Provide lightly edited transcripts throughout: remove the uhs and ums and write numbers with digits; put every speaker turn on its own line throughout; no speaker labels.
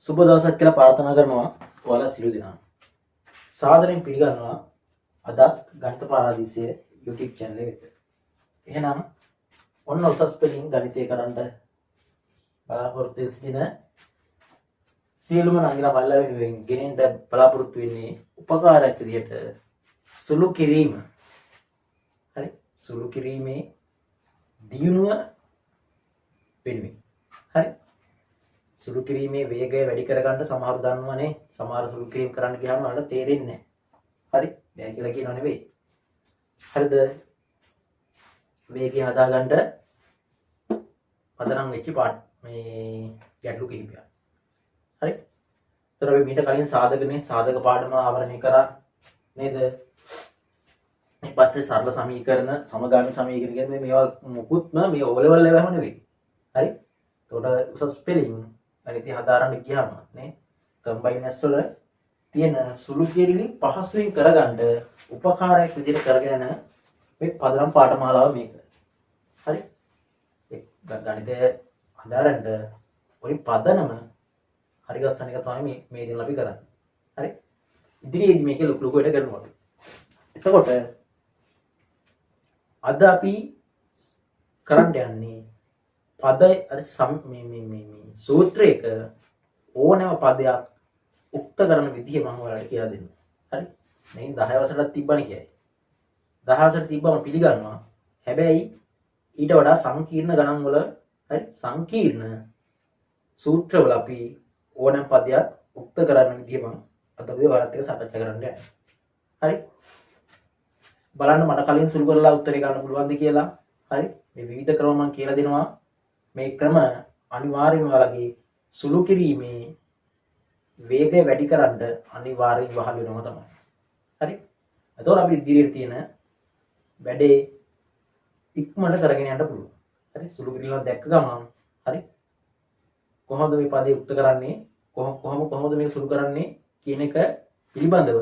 සුබ දවසක් කියලා ප්‍රාර්ථනා කරනවා ඔයාලා සියලු දෙනා. සාදරයෙන් පිළිගන්නවා අදත් ගණිත පාරාදීසය YouTube channel එකට. එහෙනම් ඔන්න උසස් පෙළින් ගණිතය කරන්න බලාපොරොත්තු වෙන සියලුම නංගිලා මල්ලා වෙනුවෙන් ගෙනෙන්න බලාපොරොත්තු වෙන්නේ උපකාරයක් විදිහට සුළු කිරීම. හරි? සුළු කිරීමේ දියුණුව වෙනුවෙන්. හරි? සුළු කිරීමේ වේගය වැඩි කරගන්න සමහරව දන්නවනේ. සමහර සුළු කිරීම කරන්න ගියාම වලට තේරෙන්නේ නැහැ. හරි? බෑ කියලා කියනව නෙවෙයි. හරිද? වේගය හදාගන්න පදනම් වෙච්ච පාඩ මේ ගැටලු කිහිපයක්. හරි? ඒතර අපි මීට කලින් සාධක පාඩම ආවරණය කරා නේද? ඊට පස්සේ සරල සමීකරණ, සමගාමී සමීකරණ කියන්නේ මේවා මුකුත්ම මේ O level එකම නෙවෙයි. හරි? ඒකට උසස් ස්පෙලිං ගණිතය හදාරන්න ගියාම නේ කම්බයිනස් වල තියෙන සුළු කිරිලි පහසුවෙන් කරගන්න උපකාරයක් විදිහට කරගෙන මේ පදනම් පාඨමාලාව මේක. හරි? ඒ ගණිතය හදාරන්න ඔය පදනම හරි ගස්සන එක තමයි මේ දින අපි කරන්නේ. හරි? ඉදිරියේදී මේක ලොකු වැඩ කරනවා. එතකොට අද අපි කරන්න යන්නේ පද අර මේ සූත්‍රයක ඕනෑම පදයක් උක්ත කරන විදිහ මම ඔයාලට කියලා දෙන්නම්. හරි? මේ 10 වසරට තිබ්බනේ කියයි. 10 වසරට තිබ්බම පිළිගන්නවා. හැබැයි ඊට වඩා සංකීර්ණ ගණන් වල හරි සංකීර්ණ සූත්‍රවල අපි ඕනෑම පදයක් උක්ත කරන විදිහ මම අද ඔයාලත් එක්ක සාකච්ඡා කරන්න යනවා. හරි? බලන්න මට කලින් සුළු කරලා උත්තරේ ගන්න පුළුවන්ද කියලා. හරි? මේ විවිධ ක්‍රම මම කියලා දෙනවා. මේ ක්‍රම අනිවාර්යයෙන්ම ඔයාලගේ සුළු කිරීමේ වේගය වැඩි කරන්න අනිවාර්යයෙන් වහල් වෙනවා තමයි. හරි? එතකොට අපි ඉදිරියට තියෙන වැඩේ ඉක්මනට කරගෙන යන්න පුළුවන්. හරි? සුළු කිරීම දැක්ක ගමන් හරි? කොහොමද මේ පදේ උක්ත කරන්නේ? කොහොමද මේක සුළු කරන්නේ කියන එක පිළිබඳව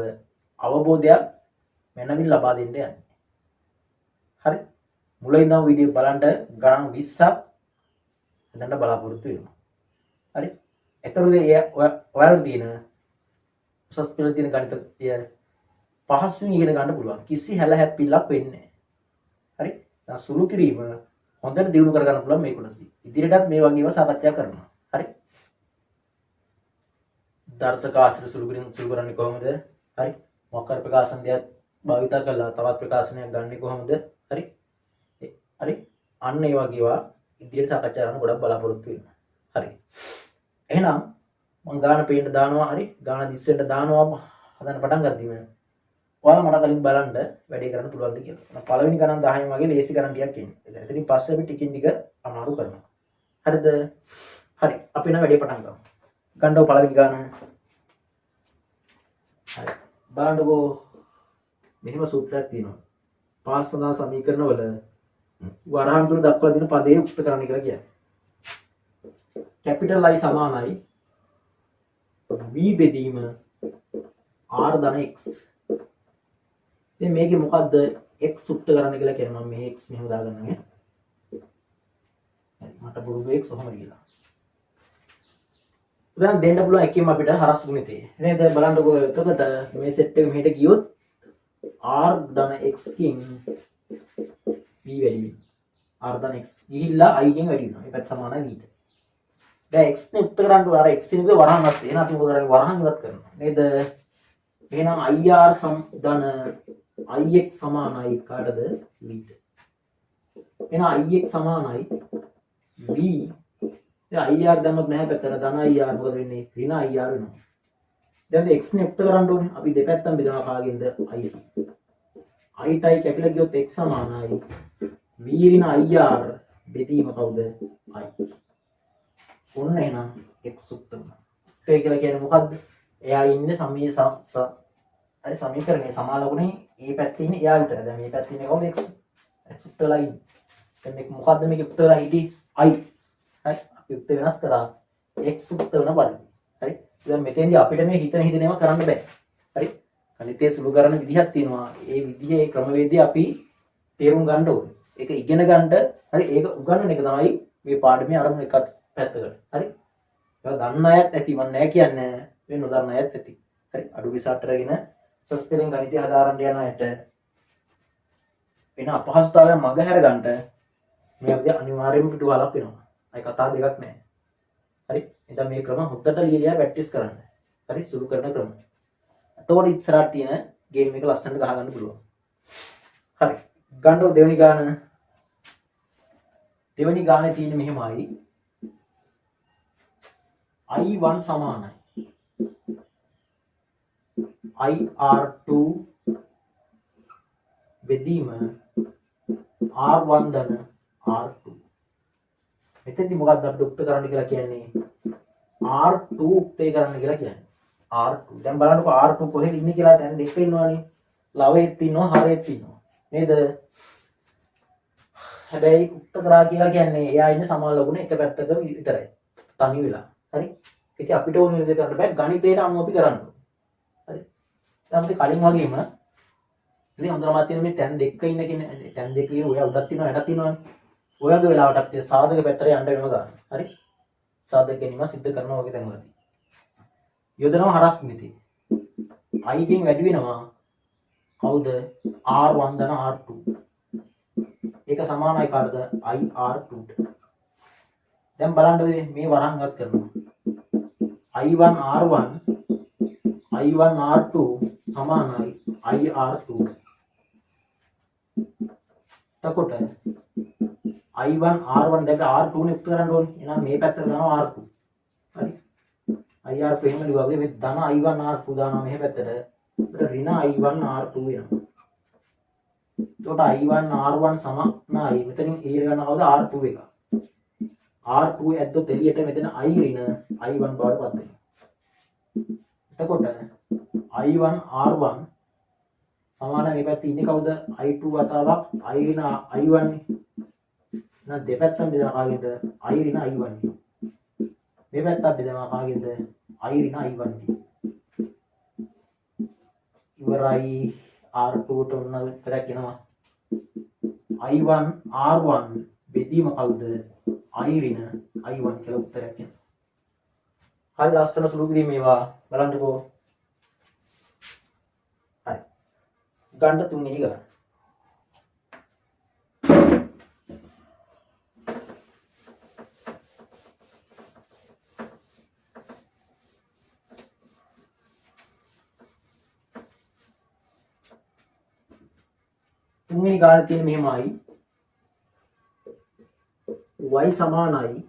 අවබෝධයක් මනමින් ලබා දෙන්න යන්නේ. හරි? මුලින් ඉඳන් වීඩියෝ බලන්න ගණන් 20ක් හදන්න බලාපොරොත්තු වෙනවා. හරි? එතකොට ඔයාලට තියෙන උසස් පෙළ තියෙන ගණිතය පහසුවෙන් ඉගෙන ගන්න පුළුවන්. කිසි හැලහැප්පිල්ලක් වෙන්නේ නැහැ. හරි? දැන් සුළු කිරීම හොඳට දියුණු කර ගන්න පුළුවන් මේ කොටස. ඉදිරියටත් මේ වගේ ඒවා සාකච්ඡා කරනවා. හරි? දර්ශක ආශ්‍රිත සුළු කිරීම සුළු කරන්නේ කොහොමද? හරි? මොකක් හරි ප්‍රකාශන දෙයක් භාවිත කරලා තවත් ප්‍රකාශනයක් ගන්නෙ කොහොමද? හරි? හරි? අන්න ඒ වගේ ඒවා ඉදිරියට සාකච්ඡා කරන්න ගොඩක් බලාපොරොත්තු වෙනවා. හරි. එහෙනම් මම ගාන පේන්න දානවා. හරි? ගාන දිස්සෙන්ට දානවා හදන්න පටන් ගද්දිම ඔයාලා මට කලින් බලන්න වැඩේ කරන්න පුළුවන්ද කියලා. මම පළවෙනි ගණන් 10න් වගේ ලේසි ගණන් ටිකක් එන්නේ. එතනින් පස්සේ අපි ටිකින් ටික අමාරු කරනවා. හරිද? හරි. අපි නම් වැඩේ පටන් ගමු. ගන්නව පළවෙනි ගාන. හරි. බලන්නකෝ මෙහෙම සූත්‍රයක් තියෙනවා. පාස් සඳහන් සමීකරණ වල වරහන් තුන දක්වලා දෙන පදේ උක්ත කරන්න කියලා කියන්නේ. කැපිටල් I සමානයි v බෙදීම r ධන x. ඉතින් මේකේ මොකද්ද x උක්ත කරන්න කියලා කියන්නේ. මම මේ x මෙහෙම දාගන්නම් ඈ. හරි මට පුරුදු x ඔහොම කියලා. දැන් දෙන්න පුළුවන් එකකින් අපිට හරස් ගුණිතේ. නේද? බලන්නකෝ එතකොට මේ සෙට් එක මෙහෙට ගියොත් r ධන x කින් v වැඩි වෙනවා. r ධන x ගිහිල්ලා i ගෙන් වැඩි වෙනවා. ඒ පැත්ත සමානයි v ට. දැන් x නේ උත්තර කරන්න අර x නේ වරහන් අස්සේ. එහෙනම් අපි මොකද කරන්නේ? වරහන් ඉවත් කරනවා. නේද? එහෙනම් ir ධන ix සමානයි කාටද? v ට. එහෙනම් ix සමානයි v. දැන් ir දැම්මත් නැහැ පැත්තට. ධන ir මොකද වෙන්නේ? ඍණ ir වෙනවා. දැන් x නේ උත්තර කරන්න ඕනේ. අපි දෙපැත්තම බෙදනවා කාගෙන්ද? i. i ටයි කැපිලා ගියොත් x සමානයි v ඍණ ir බෙදීම කවුද? i. ඔන්න එහෙනම් x උත්තර කරනවා. ඒ කියලා කියන්නේ මොකද්ද? එයා ඉන්නේ සමීකරණයේ සමාලකුණේ ඒ පැත්තේ ඉන්නේ එයා විතර. දැන් මේ පැත්තේ ඉන්නේ කවුද? x. x උත්තරලා ඉන්නේ. දැන් මේක මොකද්ද මේක උත්තරලා හිටියේ? i. හරි. අපි උත්තර වෙනස් කරා x උත්තර වෙන බලන්න. හරි. දැන් මෙතෙන්දී අපිට මේ හිතන ඒවා කරන්න බෑ. හරි. ගණිතයේ සුළු කරන විදිහක් තියෙනවා. ඒ විදිහේ ක්‍රමවේදය අපි තේරුම් ගන්න ඕනේ. ඒක ඉගෙන ගන්න හරි ඒක උගන්වන එක තමයි මේ පාඩමේ අරමුණ එකක් පැත්තකට. හරි. ඒක දන්න අයත් ඇති මම නෑ කියන්නේ මේ නොදන්න අයත් ඇති. හරි අඩු විසාට අරගෙන සස්පෙලින් ගණිතය හදාරන්න යන අයට වෙන අපහසුතාවයක් මග හැර ගන්නට මේ අපි අනිවාර්යයෙන්ම පිටුවලක් වෙනවා. අය කතා දෙකක් නෑ. හරි එතන මේ ක්‍රම හොද්දට ලියලා ප්‍රැක්ටිස් කරන්න. හරි සුළු කරන ක්‍රම. එතකොට ඉස්සරහට තියෙන ගේම් එක ලස්සනට ගහ ගන්න පුළුවන්. හරි ගන්න දෙවෙනි ගානේ තියෙන මෙහෙමයි I1 සමානයි IR2 බෙදීම R1 ධන R2. මෙතෙන්දි මොකක්ද අපිට උක්ත කරන්න කියලා කියන්නේ R2 උක්තේ කරන්න කියලා කියන්නේ R2. දැන් බලන්නකො R2 කොහෙද ඉන්නේ කියලා දැන් දෙක ඉන්නවනේ. ලවයෙත් ඉන්නවා හරයෙත් ඉන්නවා. නේද? හැබැයි උක්ත කරා කියලා කියන්නේ එයා ඉන්නේ සමාන ලකුණ එක පැත්තක විතරයි. තනි වෙලා. හරි? ඉතින් අපිට ඕන විදිහට කරන්න බෑ ගණිතයට අනුව අපි කරන්න ඕනේ. හරි? දැන් අපි කලින් වගේම ඉතින් හොඳටම තියෙන මේ තැන් දෙක ඉන්න කෙනේ තැන් දෙක කියන ඔය උඩක් තියෙනවා යටක් තියෙනවානේ. ඔයගේ වෙලාවටත් සාධක පැත්තට යන්න වෙනවා ගන්න. හරි? සාධක ගැනීම සිද්ධ කරනවා වගේ තැන්වලදී. යොදනවා හරස් මිති. I ගෙන් වැඩි වෙනවා. කවුද? R1 ධන R2. ඒක සමානයි කාටද? IR2ට. දැන් බලන්න මේ වරහන්වත් කරනවා. I1 R1 I1 R2 සමානයි IR2. එතකොට I1 R1 දැන් R2 නේ උත්තර කරන්න ඕනේ. එහෙනම් මේ පැත්තට දානවා R2. හරි. IR2 එහෙම ලියුවා මේ ධන I1 R2 දානවා මේ පැත්තට. ඒකට ඍණ I1 R2 වෙනවා. එතකොට I1 R1 සමානයි මෙතනින් A ගන්නවද R2 එක. R2 ඇද්දොත් එළියට මෙතන I ඍණ I1 බවට පත් වෙනවා. එතකොට I1 R1 සමාන මේ පැත්තේ ඉන්නේ කවුද? I2 වතාවක් I ඍණ I1 නේ. එහෙනම් දෙපැත්තම බෙදලා කාගෙන්ද? I ඍණ I1 නේ. මේ පැත්තත් බෙදලා කාගෙන්ද? I ඍණ I1 නේ. ඉවරයි R2 ට ඔන්න උත්තරයක් එනවා. I1 R1 බෙදීම කවුද? I ඍණ I1 කියලා උත්තරයක් එනවා. හරි ලස්සන සුළු කිරීම මේවා බලන්නකෝ. හරි. ගන්න තුන්වෙනි ගන්න. තුන්වෙනි ගානේ තියෙන මෙහෙමයි y සමානයි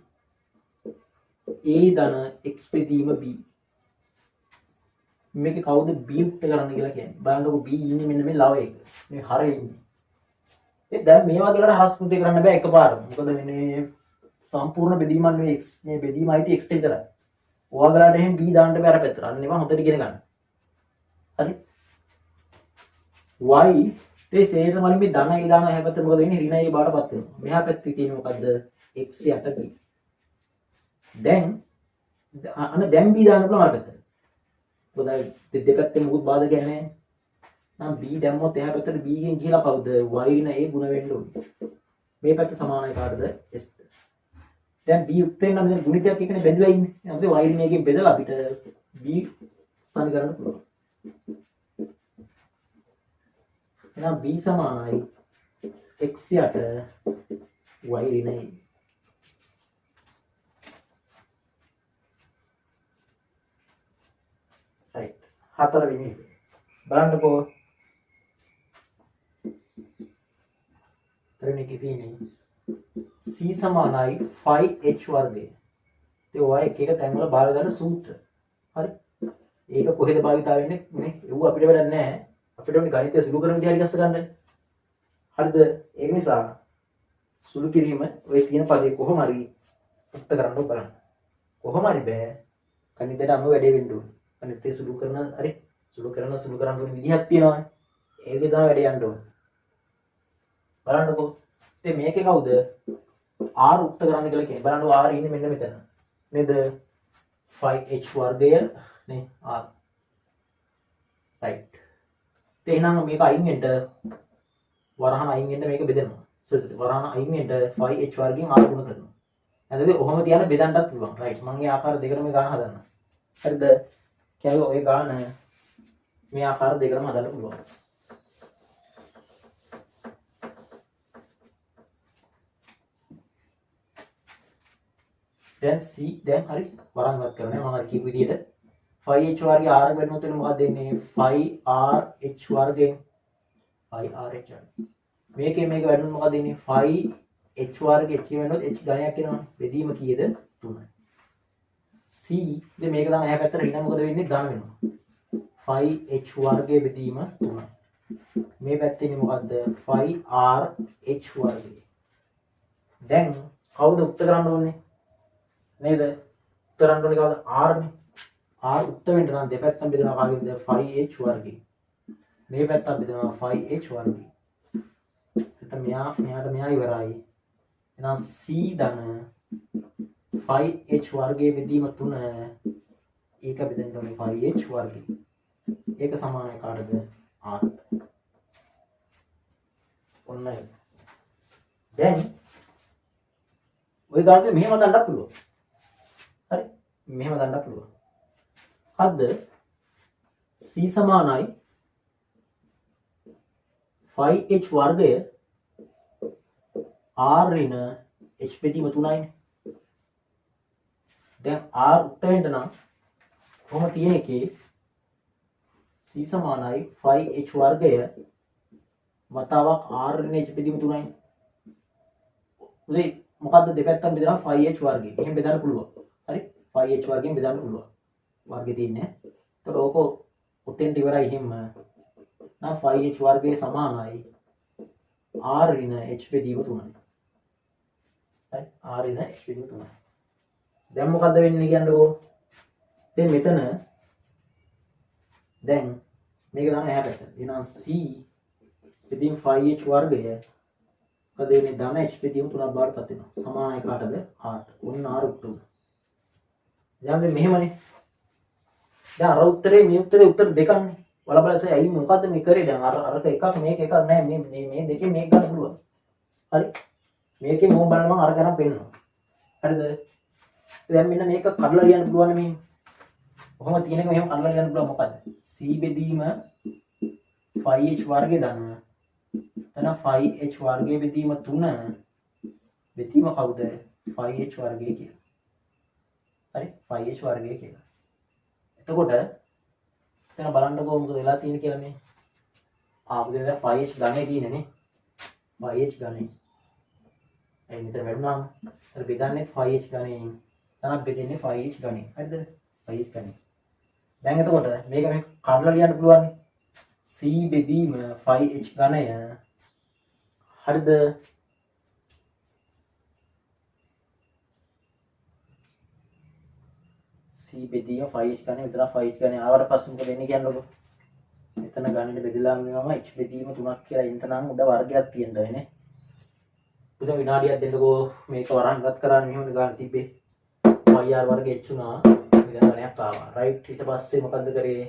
a ධන x බෙදීම b. මේක කවුද b උක්ත කරන්න කියලා කියන්නේ. බලන්නකො b ඉන්නේ මෙන්න මේ ලව එක. මේ හරේ ඉන්නේ. ඒ දැන් මේවා කියලා හරස් මුදේ කරන්න බෑ එකපාරම. මොකද මේ සම්පූර්ණ බෙදීමක් නෙවෙයි x. මේ බෙදීම අයිති x ට විතරයි. ඔයාලට එහෙනම් b දාන්න බෑ අර පැත්තට. අන්න ඒවා හොඳට ඉගෙන ගන්න. හරි. y ඒ සේරම වලින් මේ ධන ඒ දානවා එහා පැත්තට මොකද වෙන්නේ ඍණ ඒ බාටපත් වෙනවා. මෙහා පැත්තේ තියෙන මොකද්ද x යට b. දැන් අන්න දැන් b දාන්න පුළුවන් අර පැත්තට. මොකද දෙපැත්තේ මොකුත් බාධකයක් නැහැ. නම් b දැම්මොත් එහා පැත්තට b ගෙන් ගිහලා කවුද y ඍණ a ගුණ වෙන්න ඕනේ. මේ පැත්ත සමානයි කාටද s. දැන් b යුක්ත වෙන නම් දැන් ගුණිතයක් එකනේ බෙදලා ඉන්නේ. අපිට y ඍණ a ගෙන් බෙදලා අපිට b තනි කරන්න පුළුවන්. එහෙනම් b සමානයි x යට y ඍණ a. right හතරවෙනි එක බලන්නකෝ. හතරවෙනි එකේ තියෙන්නේ c සමානයි 5h වර්ගය. ඒ ඔය එක එක තැන්වල බාර ගන්න සූත්‍ර. හරි. ඒක කොහෙද භාවිතා වෙන්නේ? මේ ඒව අපිට වැඩක් නැහැ. අපිට ඕනේ ගණිතය සුළු කරන විදිහ හරි ගස්ස ගන්න. හරිද? ඒ නිසා සුළු කිරීම ඔය තියෙන පදේ කොහොම හරි උත්ත කරන්න බලන්න. කොහොම හරි බෑ. ගණිතයට අනුව වැඩේ වෙන්න ඕනේ. ගණිතය සුළු කරන හරි සුළු කරන ඕනේ විදිහක් තියෙනවානේ. ඒකේ තමයි වැඩේ යන්න ඕනේ. බලන්නකෝ. ඉතින් මේකේ කවුද? R උත්ත කරන්න කියලා කියන්නේ. බලන්නකෝ R ඉන්නේ මෙන්න මෙතන. නේද? 5h වර්ගය නේ R. right. එහෙනම් මේක අයින් වෙන්න වරහන් අයින් වෙන්න මේක බෙදෙනවා. සෝතට වරහන් අයින් වෙන්න 5h වර්ගයෙන් r ගුණ කරනවා. නැත්නම් ඔහොම තියන්න බෙදන්නත් පුළුවන්. රයිට්. මම මේ ආකාර දෙකකට මේ ගාන හදන්න. හරිද? කියන්නේ ඔය ගාන මේ ආකාර දෙකකටම හදන්න පුළුවන්. දැන් C දැන් හරි වරන්වත් කරන්නේ මම අර කියපු විදිහට 5h වර්ගය r වෙනුවට මොකක්ද දෙන්නේ 5rh වර්ගයෙන් 5rh මේකේ මේක වැඩුණොත් මොකක්ද දෙන්නේ 5h වර්ගය h වෙනුවට h ඝනයක් එනවනේ බෙදීම කීයද 3යි C ඉතින් මේක දාන එහා පැත්තට ඍණ මොකද වෙන්නේ ධන වෙනවා 5h වර්ගය බෙදීම 3යි මේ පැත්තේ ඉන්නේ මොකද්ද 5rh වර්ගය දැන් කවුද උත්තර කරන්න ඕනේ නේද උත්තරන්න ඕනේ කවුද r නේ r උත්තර වෙන්න නම් දෙපැත්තම බෙදනවා කාගෙන්ද 5h වර්ගය මේ පැත්තත් බෙදනවා 5h වර්ගය එතකොට මෙයාට ඉවරයි එහෙනම් c ධන 5h වර්ගයේ බෙදීම 3 ඒක බෙදෙන්න ඕනේ 5h වර්ගය ඒක සමානයි කාටද r ඔන්නයි දැන් ඔය ගානේ මෙහෙම දාන්නත් පුළුවන් හරි මෙහෙම දාන්නත් පුළුවන් හරිද c සමානයි 5h වර්ගය r ඍණ h බෙදීම 3යිනේ දැන් r උත්තර වෙන්න නම් කොහොම තියෙන එකේ c සමානයි 5h වර්ගය වතාවක් r ඍණ h බෙදීම 3යි උදේ මොකද්ද දෙපැත්තම බෙදනවා 5h වර්ගය එහෙම බෙදන්න පුළුවන් හරි 5h වර්ගයෙන් බෙදන්න පුළුවන් වර්ගය තියෙන්නේ එතකොට ඕක උතෙන්ට ඉවරයි එහෙම නම් 5h වර්ගය සමානයි r ඍණ h බෙදීම 3යි හරි r ඍණ h බෙදීම 3යි දැන් මොකද්ද වෙන්නේ කියන්නකෝ දැන් මෙතන දැන් මේක දාන්න එහා පැත්තට එහෙනම් c බෙදීම 5h වර්ගය මොකද වෙන්නේ ධන h බෙදීම 3ක් බවට පත් වෙනවා සමානයි කාටද r ඔන්න r උත්තර දැන් මෙහෙමනේ දැන් අර උත්තරේ මේ උත්තරේ උත්තර දෙකක්නේ බල බලසේ ඇයි මොකද්ද මේ කරේ දැන් අරක එකක් මේක එකක් නෑ මේ දෙකෙන් මේක ගන්න පුළුවන් හරි මේකේ මොම් බලන්න මම අර කරන් පෙන්නනවා හරිද දැන් මෙන්න මේක කඩලා ලියන්න පුළුවන් මේ කොහොම තියෙන එක මෙහෙම කඩලා ලියන්න පුළුවන් මොකද්ද c බෙදීම 5h වර්ගය දන්නවා එතන 5h වර්ගය බෙදීම 3 බෙදීම කවුද 5h වර්ගය කියලා හරි 5h වර්ගය කියලා එතකොට එතන බලන්නකෝ මොකද වෙලා තියෙන්නේ කියලා මේ මොකද 5h ගණේ තියෙන්නේ නේ 5h ගණේ එයි මෙතන වැඩුණාම අර බෙදන්නේ 5h ගණේ තමයි බෙදෙන්නේ 5h ගණේ හරිද 5h ගණේ දැන් එතකොට මේක මේ කඩලා ලියන්න පුළුවන් c බෙදීම 5h ගණය හරිද c බෙදීම 5h ගණය විතර 5h ගණය ආවට පස්සේ මොකද වෙන්නේ කියන්නකො මෙතන ගණනේ බෙදලාම වෙනවම h බෙදීම 3ක් කියලා ඉන්න නම් උඩ වර්ගයක් තියෙන්න ඕනේ උදේ විනාඩියක් දෙන්නකෝ මේක වරන්වත් කරන්නේ මෙහෙම ගන්න තිබ්බේ yr වර්ගය h උනා මෙතන ගණයක් ආවා රයිට් ඊට පස්සේ මොකද්ද කරේ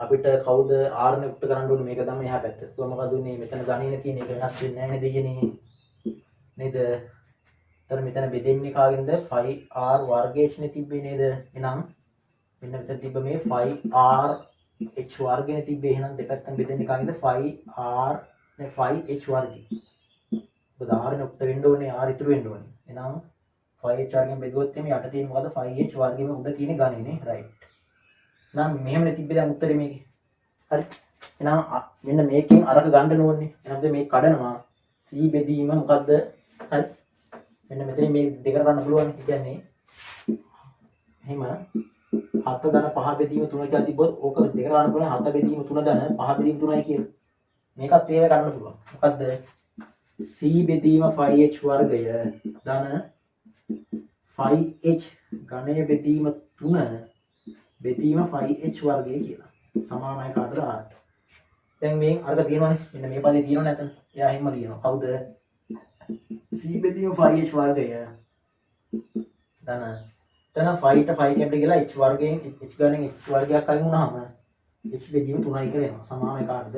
අපිට කවුද r නේ උත්තර කරන්න ඕනේ මේක තමයි එහා පැත්ත. ඒක මොකද උනේ මෙතන ගණනේ තියෙන එක වෙනස් වෙන්නේ නැහැ නේද දෙයනේ. නේද? එතන මෙතන බෙදෙන්නේ කාගෙන්ද 5r වර්ගයේනේ තිබ්බේ නේද? එහෙනම් මෙන්න මෙතන තිබ්බ මේ 5r h වර්ගනේ තිබ්බේ. එහෙනම් දෙපැත්තම බෙදෙන්නේ කාගෙන්ද 5r නේ 5h වර්ගය. මොකද r නේ උත්තර වෙන්න ඕනේ r ඉතුරු වෙන්න ඕනේ. එහෙනම් 5h වර්ගයෙන් බෙදුවොත් එimhe යට තියෙන මොකද 5h වර්ගෙම උඩ තියෙන ගණනේ නේ රයිට්. නම් මෙහෙම තිබ්බේ දැන් උත්තරේ මේකේ. හරි. එහෙනම් මෙන්න මේකෙන් අරක ගන්න ඕනේ. එහෙනම් මේක කඩනවා. C බෙදීම මොකද්ද? හරි. මෙන්න මෙතන මේ දෙක කරන්න පුළුවන්. ඒ කියන්නේ එහෙම 7 ධන 5 බෙදීම 3 කියලා තිබ්බොත් ඕක දෙක කරන්න පුළුවන් 7 බෙදීම 3 ධන 5 බෙදීම 3යි කියලා. මේකත් ඒව කරන්න පුළුවන්. මොකද්ද? C බෙදීම 5h වර්ගය ධන 5h ඝනය බෙදීම 3 බෙදීම 5h වර්ගය කියලා. සමානයි කාටද r. දැන් මේ අරක තියෙනවනේ. මෙන්න මේ පදේ තියෙනව නැතන. එයා එහෙම ලියනවා. කවුද? c බෙදීම 5h වර්ගය. ධන. එතන 5 ට 5 කැපිට ගිහලා h වර්ගයෙන් h ගණන් h වර්ගයක් අයින් වුණාම h බෙදීම 3යි කියලා එනවා. සමානයි කාටද?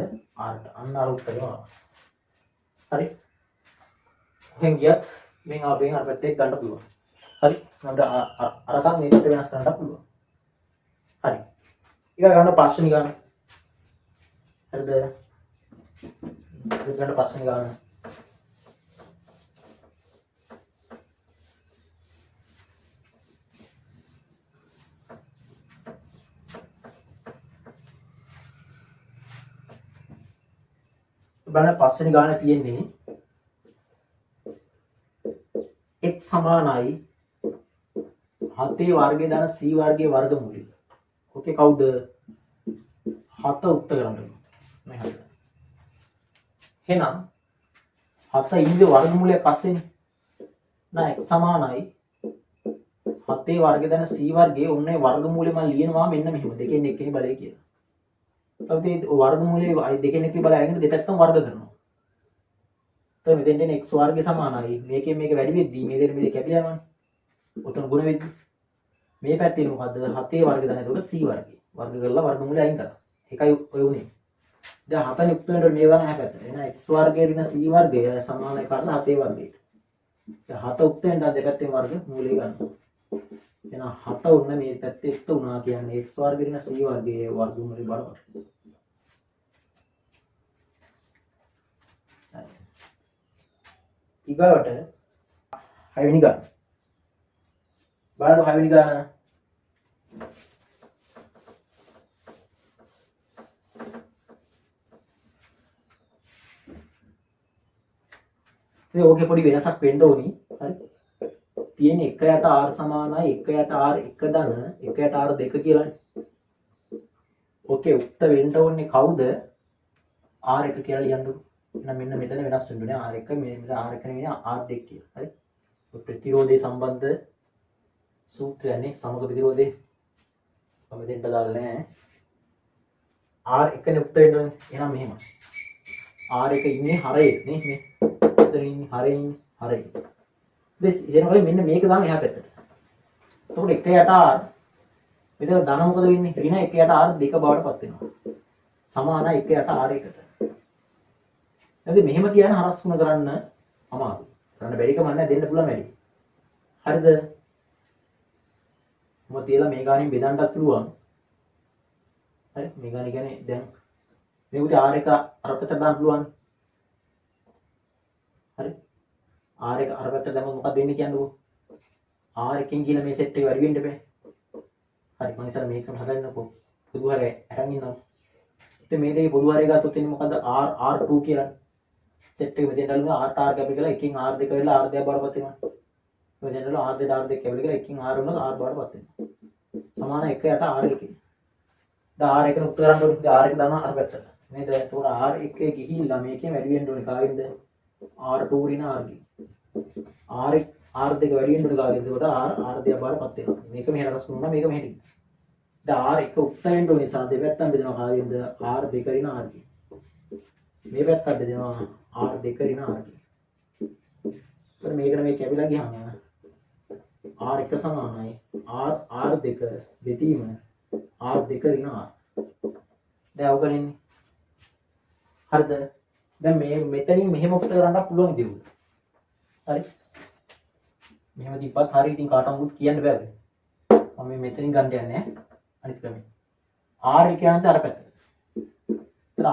r ට. අන්න අර උත්තරය ආවා. හරි. එහෙන් ගියත් මෙන් ආපෙන් අර පැත්තේ ගන්න පුළුවන්. හරි. අපිට අරකන් මේකට වෙනස් කරන්නත් පුළුවන්. හරි. ඊළඟ ගන්න පස්වෙනි ගන්න. හරිද? ඊළඟ පස්වෙනි ගන්න. බලන්න පස්වෙනි ගාන තියෙන්නේ x සමානයි 7 වර්ගය දාන c වර්ගයේ වර්ගමූලය. ඕකේ කවුද? 7 උක්ත කරන්න ඕනේ. මේ 7. එහෙනම් 7 ඉන්නේ වර්ගමූලයක් අස්සෙනේ. නා x සමානයි 7 වර්ගය දාන c වර්ගයේ ඔන්නේ වර්ගමූලය මම ලියනවා මෙන්න මෙහෙම. දෙකෙන් එකකින් බලය කියලා. අපි වර්ගමූලයේ දෙකෙන් එකකින් බලය අරගෙන දෙපැත්තම වර්ග කරනවා. එතකොට මෙතෙන් දෙන x වර්ගය සමානයි මේකෙන් මේක වැඩි වෙද්දී මේ දෙක මේ කැපිලා යනවානේ. උතන ගුණ වෙද්දී මේ පැත්තේ මොකද්ද 7 වර්ගය දාන එතකොට c වර්ගය. වර්ග කරලා වර්ගමූලය අයින් කරා. ඒකයි ඔය උනේ. දැන් 7 යුක්ත වෙනකොට මේ ගන්න එහා පැත්තට. එහෙනම් x වර්ගය ඍණ c වර්ගය සමානයි කරලා 7 වර්ගයට. දැන් 7 උක්ත වෙනට දෙපැත්තෙන් වර්ග මූලය ගන්නවා. එහෙනම් 7 උන්න මේ පැත්තේ උක්ත වුණා කියන්නේ x වර්ගය ඍණ c වර්ගයේ වර්ගමූලය බලවත්. ඊගාවට 6 වෙනි ගන්න. බලන්න 6 වෙනි ගන්න. ඉතින් ඕකේ පොඩි වෙනසක් වෙන්න ඕනි. හරි. තියෙන 1 යට r සමානයි 1 යට r 1 ධන 1 යට r 2 කියලානේ. ඕකේ උක්ත වෙන්න ඕනේ කවුද? r1 කියලා ලියන්නකො. එහෙනම් මෙන්න මෙතන වෙනස් වෙන්න ඕනේ r1 මෙතන r1 නෙවෙයි r2 කියලා. හරි. ප්‍රතිරෝධයේ සම්බන්ධ සූත්‍රයනේ සමග ප්‍රතිරෝධේ මම දෙන්න දාලා නැහැ. r1 නේ උක්ත වෙන්න ඕනේ. එහෙනම් මෙහෙම. r1 ඉන්නේ හරයේ නේ මේ. එතන ඉන්නේ හරයේ ඉන්නේ හරයේ. දෙස් ඉතින් මෙන්න මේක දාන්න එහා පැත්තට. එතකොට 1 යට r මෙතන ධන මොකද වෙන්නේ? ඍණ 1 යට r 2 බවට පත් වෙනවා. සමානයි 1 යට r1ට. නැත්නම් මෙහෙම කියන හරස් ගුණ කරන්න අමාරුයි. කරන්න බැරි කම නැහැ දෙන්න පුළුවන් වැඩි. හරිද? මොකද තියලා මේ ගානින් බෙදන්නත් පුළුවන්. හරි මේ ගාන කියන්නේ දැන් මේකට r1 අරකට දාන්න පුළුවන්. හරි r1 අරකට දැම්මම මොකද වෙන්නේ කියන්නකෝ. r1කින් කියලා මේ සෙට් එක වැඩි වෙන්න බෑ. හරි මම ඉස්සර මේකම හදන්නකෝ. පොදු හරය අරන් ඉන්නවා. ඉතින් මේ දෙකේ පොදු හරය ගත්තොත් එන්නේ මොකද්ද r2 කියලා. සෙට් එක මෙතෙන් දාලා r කැපි කරලා එකකින් r2 වෙලා r2 බවටපත් වෙනවා. මෙතෙන් දාලා r2 r2 කැපි කරලා එකකින් r වුණොත් r බවටපත් වෙනවා. සමාන 1 යට r1. දැන් r1 උත්තර කරන්න ඕනේ. දැන් r1 දානවා අර පැත්තට. නේද? එතකොට r1 ගිහිල්ලා මේකෙන් වැඩි වෙන්න ඕනේ කාගෙන්ද? r2 ඍණ r1. r2 වැඩි වෙන්න ඕනේ කාගෙන්ද? එතකොට r2 බවටපත් වෙනවා. මේක මෙහෙ රස වුණා මේක මෙහෙට. දැන් r1 උත්තර වෙන්න ඕනේ නිසා දෙපැත්තම බෙදෙනවා කාගෙන්ද? r2 ඍණ r1. මේ පැත්තට බෙදෙනවා r2 ඍණ r1. එතකොට මේකට මේ කැපිලා ගියාම r1 සමානයි r2 බෙදීම r2 ඍණ r. දැන් ඔක නෙන්නේ. හරිද? දැන් මේ මෙතනින් මෙහෙම උත්තර කරන්න පුළුවන් දෙවුල. හරි? මෙහෙම දීපත් හරි ඉතින් කාටවත් කියන්න බෑ. මම මේ මෙතනින් ගන්න යන්නේ නැහැ. අනිත් ක්‍රමෙ. r1 කියන්නේ අර පැත්ත. එතන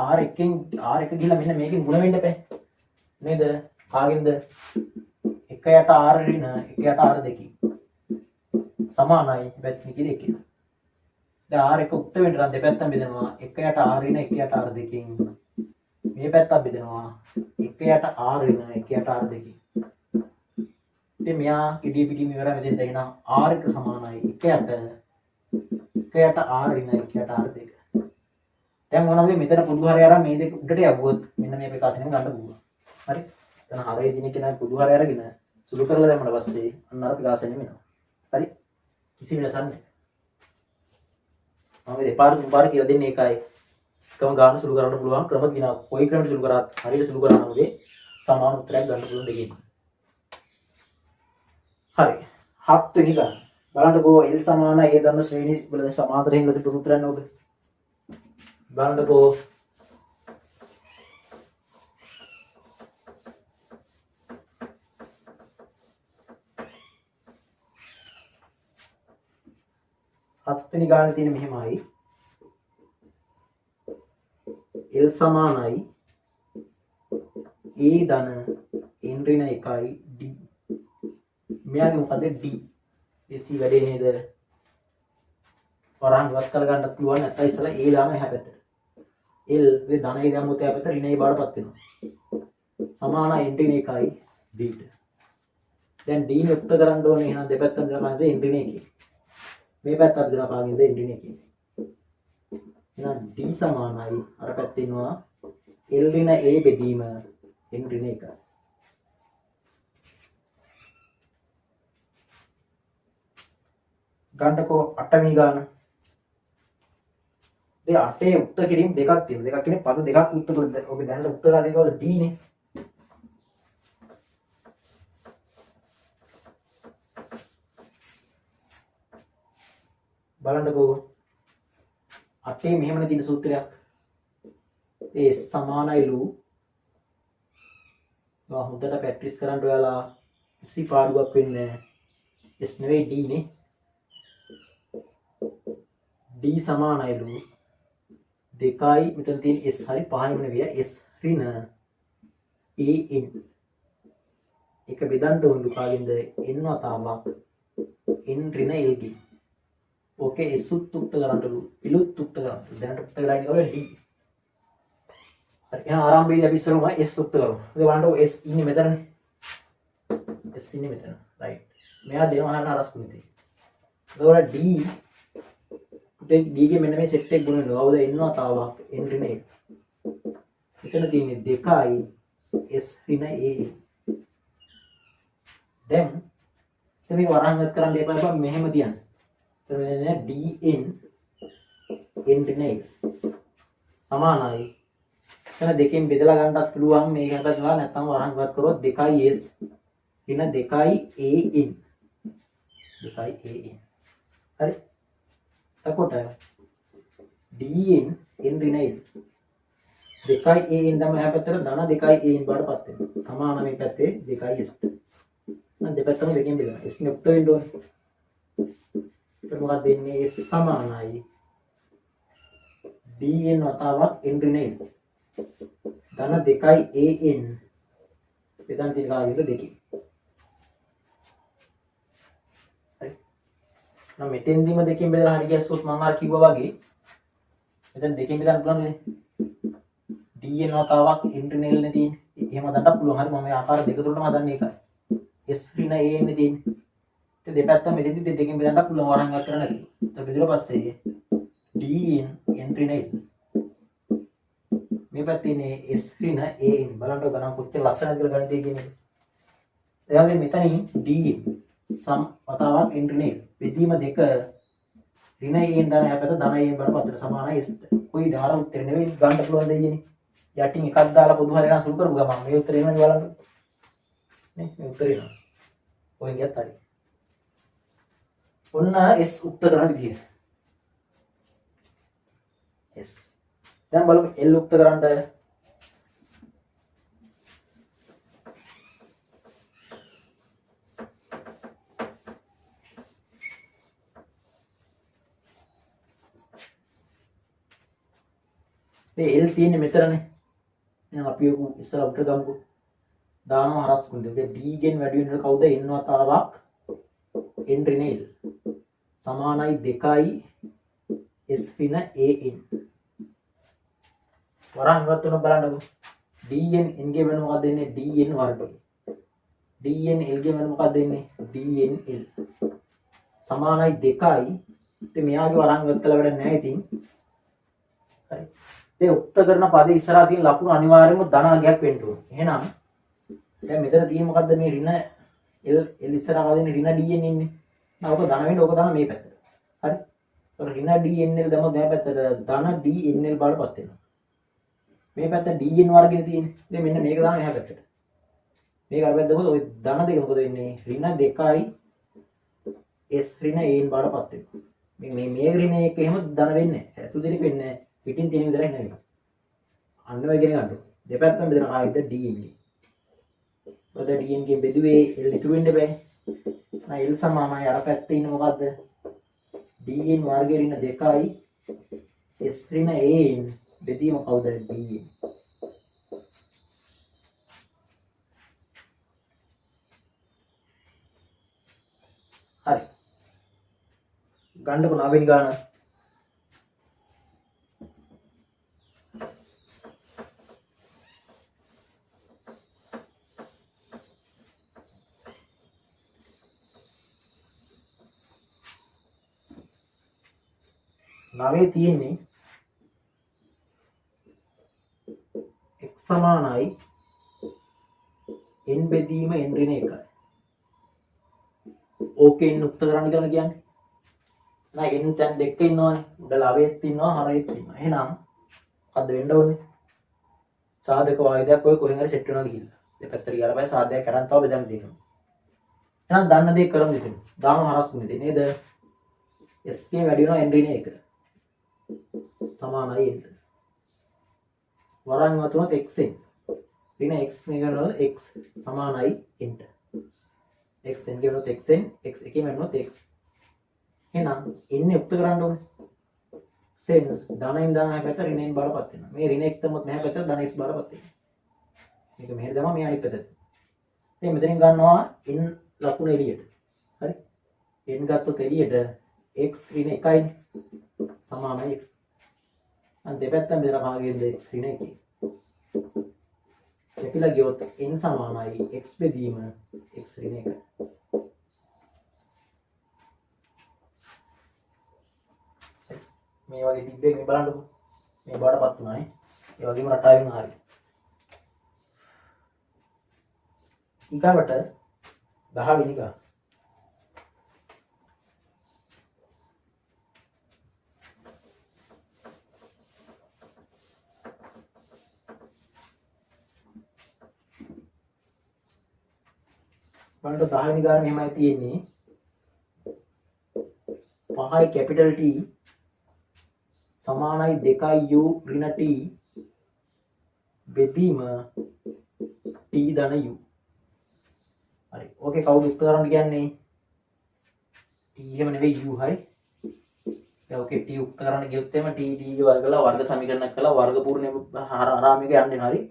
r1 ගිහලා මෙන්න මේකෙන් ගුණ වෙන්න බෑ. නේද? කාගෙන්ද? 1 යට r ඍණ 1 යට r2. සමානයි බැත් මේකේ දෙකේ. දැන් r1 උක්ත වෙන්න නම් දෙපැත්තම බෙදෙනවා 1 යට r ඍණ 1 යට r2කින්. මේ පැත්තක් බෙදෙනවා 1 යට r ඍණ 1 යට r2කින්. ඉතින් මෙයා ඉඩිය පිටින් ඉවරයි මෙතෙන් දැන් r1 සමානයි 1 යට r ඍණ 1 යට r2. දැන් මොනවද මෙතන පොදු හරය අරන් මේ දෙක උඩට යවුවොත් මෙන්න මේ ප්‍රකාශනෙම ගන්න පුළුවන්. හරි? එතන හරය දින කෙනා පොදු හරය අරගෙන සුළු කරලා දැම්මම පස්සේ අන්න අර ප්‍රකාශනෙම එනවා. හරි? කිසි වෙනසක් නැහැ. මම දෙපාර තුන්පාර කියලා දෙන්නේ ඒකයි. එකම ගාන සුළු කරන්න පුළුවන් ක්‍රම දිනා කොයි ක්‍රමයකට සුළු කරාත් හරියට සුළු කරනවද සමාන උත්තරයක් ගන්න පුළුවන් දෙකකින්. හරි. 7 වෙනි ගාන. බලන්නකෝ L සමාන A ධර්ම ශ්‍රේණි වල සමාන්තරයෙන් ලද සූත්‍රයක් නෝක. බලන්නකෝ වෙනි ගානේ තියෙන මෙහෙමයි L සමානයි A ධන n ඍණ 1යි D. මෙයාගේ මොකද D? AC වැඩේ නේද? වරහන් වත් කර ගන්නත් පුළුවන් නැත්නම් ඉස්සලා A දාන එහා පැත්තට. L වේ ධන A දැම්මොත් එහා පැත්තට ඍණ A බාටපත් වෙනවා. සමාන n ඍණ 1යි D ට. දැන් D යුක්ත කරන්න ඕනේ එහෙනම් දෙපැත්තම දාලා n ඍණ 1. මේ පැත්ත අපි දාලා පාගින්ද n ඍණ 1. එහෙනම් D සමානයි අර පැත්තේ ඉන්නවා L ඍණ A බෙදීම n ඍණ 1. ගන්නකො 8 වෙනි ගාන. ඒ 8 උක්ත කිරීම දෙකක් තියෙනවා. දෙකක් කියන්නේ පද දෙකක් උක්ත කරලා ඔක දැනට උක්ත කරලා දෙකවල D නේ. බලන්නකෝ 8 මෙහෙමනේ තියෙන සූත්‍රයක්. ඒ සමානයිලු හොඳට ප්‍රැක්ටිස් කරන්න ඔයාලා කිසි පාඩුවක් වෙන්නේ නැහැ. S නෙවෙයි D නේ. D සමානයිලු 2යි මෙතන තියෙන S හරි 5යිම නෙවෙයි S ඍණ AN. එක බෙදන්න ඕන දුකාගෙන්ද n වතාවක් n ඍණ L ගේ. ඕකේ S උත්තුක්ත කරන්නලු ඉලුත් උත්තුක්ත කරන්න. දැනට උත්තුක්ත කරලා ඉන්නේ D. හරි එහෙනම් ආරම්භයේදී අපි ඉස්සරහම S උත්තුක්ත කරමු. ඉතින් බලන්න S ඉන්නේ මෙතනනේ. S ඉන්නේ මෙතන. රයිට්. මෙයා දෙනවා අහන්න අරස් කුණිතේ. එතකොට D D ගේ මෙන්න මේ සෙට් එක ගුණ වෙනවා. අවුද n වතාවක් n ඍණ 1. එතන තියෙන්නේ 2යි S ඍණ A. දැන් මේක වරහන් කරන්න එපා මෙහෙම තියන්න. එතන DN n ඍණ 1 සමානයි. එතන දෙකෙන් බෙදලා ගන්නත් පුළුවන් මේක හදලා නැත්නම් වරහන්වත් කරොත් 2යි S ඍණ 2යි AN 2යි AN. හරි. එතකොට DN n ඍණ 1 2යි AN තමයි එහා පැත්තට ධන 2යි AN බාටපත් වෙනවා. සමාන මේ පැත්තේ 2යි S. නම් දෙපැත්තම දෙකෙන් බෙදනවා. S නේ උක්ත වෙන්න ඕනේ. ඒක මොකක්ද දෙන්නේ? S සමානයි DN වතාවක් n ඍණ 1 ධන 2යි AN බෙදන් තියෙන කාගෙද දෙකේ. හරි. නම් මෙතෙන්දිම දෙකෙන් බෙදලා හරි ගැස්සුවොත් මම අර කිව්වා වගේ මෙතන දෙකෙන් බෙදන්න පුළුවන් නේ. DN වතාවක් n ඍණ L නේ තියෙන්නේ. එහෙම හදන්න පුළුවන්. හරි මම මේ ආකාර දෙක තුනම හදන්නේ ඒකයි. S ඍණ AN නේ තියෙන්නේ. ඉතින් දෙපැත්තම මෙතෙන්දි දෙකෙන් බෙදන්න පුළුවන් වරහන්වත් කරන්න නැති. ඊට බෙදලා පස්සේ DN n ඍණ L මේ පැත්තේ ඉන්නේ S ඍණ AN බලන්න ගණන් කොච්චර ලස්සනද කියලා ගණිතය කියන්නේ. එයාගේ මෙතනින් DN සම් වතාවක් n ඍණ L බෙදීම දෙක ඍණ AN ධන හැපත ධන AN බරපතල සමානයි S ට. කොයි ධාර උත්තර නෙවෙයි ගන්න පුළුවන් දෙයියනේ. යටින් එකක් දාලා පොදු හරියන සුළු කරපු ගමන් මේ උත්තරේ එනවා බලන්න. නේ මේ උත්තරේ එනවා. කොහෙන් ගියත් හරි. ඔන්න S උත්තර කරන විදිය. S. දැන් බලමු L උත්තර කරන්න. මේ L තියෙන්නේ මෙතනනේ. එහෙනම් අපි ඔක ඉස්සලා උත්තර ගමුකෝ. දානවා හරස් කුන්ද. ඒ D ගෙන් වැඩි වෙන කවුද? n වතාවක් n ඍණ L සමානයි 2යි S ඍණ AN. වරහන්වත් තුන බලන්නකො. DN n ගේ වෙන මොකක්ද දෙන්නේ? DN වර්ගය. DN L ගේ වෙන මොකක්ද දෙන්නේ? DN L සමානයි 2යි. ඉතින් මෙයාගේ වරහන්වත් කළ වැඩක් නැහැ ඉතින්. හරි. ඒ උක්ත කරන පදේ ඉස්සරහා තියෙන ලකුණු අනිවාර්යයෙන්ම ධන අගයක් වෙන්න ඕනේ. එහෙනම් දැන් මෙතන තියෙන්නේ මොකද්ද මේ ඍණ L ඉස්සරහා වදින ඍණ DN ඉන්නේ. ඔක ධන වෙන්න ඕක ධන මේ පැත්තට. හරි. ඒතකොට ඍණ DNL දැම්ම මේ පැත්තට ධන DNL බාටපත් වෙනවා. මේ පැත්ත DN වර්ගෙනේ තියෙන්නේ. ඉතින් මෙන්න මේක දාන්න එහා පැත්තට. මේක අර පැත්තට ඔය ධන දෙක මොකද වෙන්නේ? ඍණ 2යි S ඍණ AN බාටපත් වෙනවා. මේ ඍණ එක එහෙම ධන වෙන්නේ නැහැ. ඇතු දෙනෙක් වෙන්නේ නැහැ. පිටින් තියෙන විතරයි නෙවෙයි. අන්න ඔය ඉගෙන ගන්න. දෙපැත්තම බෙදන කායිද DN ගේ. ඔද DN ගේ බෙදුවේ L ඉතුරු වෙන්න බෑ. L සමානයි අර පැත්තේ ඉන්න මොකද්ද? D n වර්ගයේ ඍණ 2යි S ඍණ A n බෙදීම කවුද D n. හරි. ගන්නකො 9 වෙනි ගාන. නවයේ තියෙන්නේ x සමානයි n බෙදීම n ඍණ 1යි. ඕකේ n උක්ත කරන්න කියලා කියන්නේ. නෑ n දැන් දෙක ඉන්නවනේ. උඩ ලවයේත් ඉන්නවා හරයෙත් ඉන්නවා. එහෙනම් මොකද්ද වෙන්න ඕනේ? සාධක වායිදයක් ඔය කොහෙන් හරි සෙට් වෙනවා ගිහිල්ලා. දෙපැත්තට ගියාලා පස්සේ සාධකයක් කරන් තව බෙදන්න දෙනවා. එහෙනම් දන්න දේ කරමු ඉතින්. දාම හරස් වෙන්නේ නේද? s ගේ වැඩි වෙනවා n ඍණ 1. සමානයි n. වරන් වතුනොත් xn. ඍණ x මේකනොත් x සමානයි n. xn කියනොත් xn x එකේ වෙනොත් x. එහෙනම් n උක්ත කරන්න ඕනේ. sen ධනෙන් දාන හැබැයි ඍණෙන් බාරපත් වෙනවා. මේ ඍණ x තමොත් නැහැ පැත්ත ධන x බාරපත් වෙනවා. මේක මෙහෙට දැම්මම මේ අනිත් පැත්තට. ඉතින් මෙතනින් ගන්නවා n ලකුණ එළියට. හරි? n ගත්තොත් එළියට x ඍණ 1යි සමානයි x. අන් දෙපැත්තම බෙදලා භාගයෙන් x ඍණ 1. එපිලා ගියොත් n සමානයි x බෙදීම x ඍණ 1. මේ වගේ තිබ්බේ මේ බලන්නකො. මේ බාටපත් උනානේ. ඒ වගේම රටාවෙන් ආරි. ඊගාවට 10 වෙනි ගාන. බලන්න 10 වෙනි ගාන මෙහෙමයි තියෙන්නේ. 5යි කැපිටල් T සමානයි 2යි u ඍණ t බෙදීම t ධන u. හරි. ඕකේ කවුද උත්තර කරන්න කියන්නේ? t එහෙම නෙවෙයි u හරි. දැන් ඕකේ t උත්තර කරන්න ගියොත් එම t d වර්ගලා වර්ග සමීකරණයක් කළා වර්ගපූර්ණ ආරාමික යන්නේ හරි.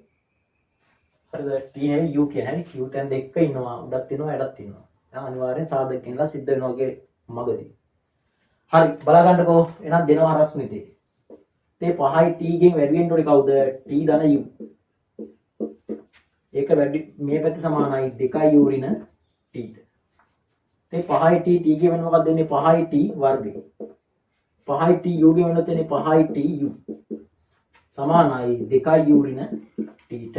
හරිද? t නෙවෙයි u කියන්නේ හරි. u දැන් දෙක ඉන්නවා. උඩත් ඉන්නවා යටත් ඉන්නවා. දැන් අනිවාර්යෙන් සාධකයෙන්ලා සිද්ධ වෙනවා ඔගේ මගදී. හරි බලා ගන්නකෝ. එහෙනම් දෙනවා රස්මිතේ. ते 5යි t ගෙන් වැඩි වෙන්න ඕනේ කවුද? t ධන u. ඒක වැඩි මේ පැත්ත සමානයි 2යි u ඍණ t ට. ते 5යි t t ගේ වෙන මොකක්ද දෙන්නේ? 5යි t වර්ගය. 5යි t u ගේ වෙනොත් එන්නේ 5යි t u. සමානයි 2යි u ඍණ t ට.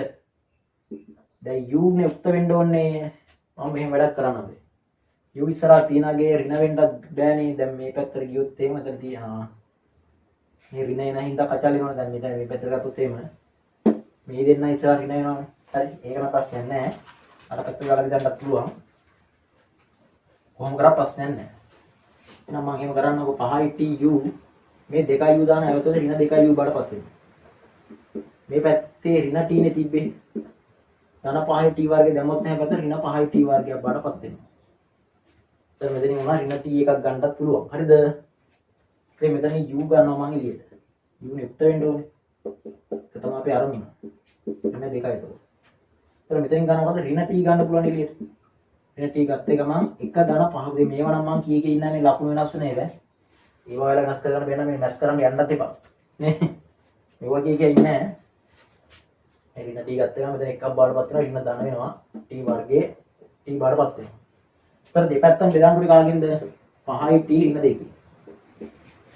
දැන් u නේ උක්ත වෙන්න ඕනේ. මම මෙහෙම වැඩක් කරන්න බෑ. u ඉස්සරහා තියනගේ ඍණ වෙන්නත් බෑනේ. දැන් මේ පැත්තට ගියොත් එහෙම එතන තියනවා. මේ ඍණ එන හින්දා කචල් වෙනවනේ. දැන් මෙතන මේ පැත්තට ගත්තොත් එහෙම මේ දෙන්න ඉස්සරහ ඍණ වෙනවනේ. හරි. ඒකම ප්‍රශ්නයක් නැහැ. අර පැත්තට ගාලා බෙදන්නත් පුළුවන්. කොහොම කරා ප්‍රශ්නයක් නැහැ. එහෙනම් මම එහෙම කරන්නකො 5යි t u මේ 2යි u දාන හැවතොත් ඍණ 2යි u බාටපත් වෙනවා. මේ පැත්තේ ඍණ t නේ තිබ්බේ. ධන 5යි t වර්ගය දැම්මොත් නැහැ පැත්ත ඍණ 5යි t වර්ගයක් බාටපත් වෙනවා. දැන් මෙතනින් මොනවා ඍණ t එකක් ගන්නත් පුළුවන්. හරිද? ඒ මෙතන u ගන්නවා මම එළියට. u නේ උත්තර වෙන්න ඕනේ. ඒක තමයි අපි අරමුණ. ඍණ 2යි ඒක. ඒතර මෙතනින් ගන්නවද ඍණ t ගන්න පුළුවන් එළියට. ඍණ t ගත්ත එක මම එක ධන 5 මේවා නම් මම කීකේ ඉන්න මේ ලකුණු වෙනස් වෙන්නේ නැහැ. ඒවා වල වෙනස් කරගන්න බෑ නම් මේ මැස් කරන්න යන්නත් එපා. නේ? මේවා කීකේ ඉන්නේ නැහැ. මේ ඍණ t ගත්ත එක මෙතන එකක් බාටපත් වෙනවා ඍණ ධන වෙනවා t වර්ගයේ t බාටපත් වෙනවා. ඒතර දෙපැත්තම බෙදන්න උඩ කාගෙන්ද 5යි t ඍණ 2.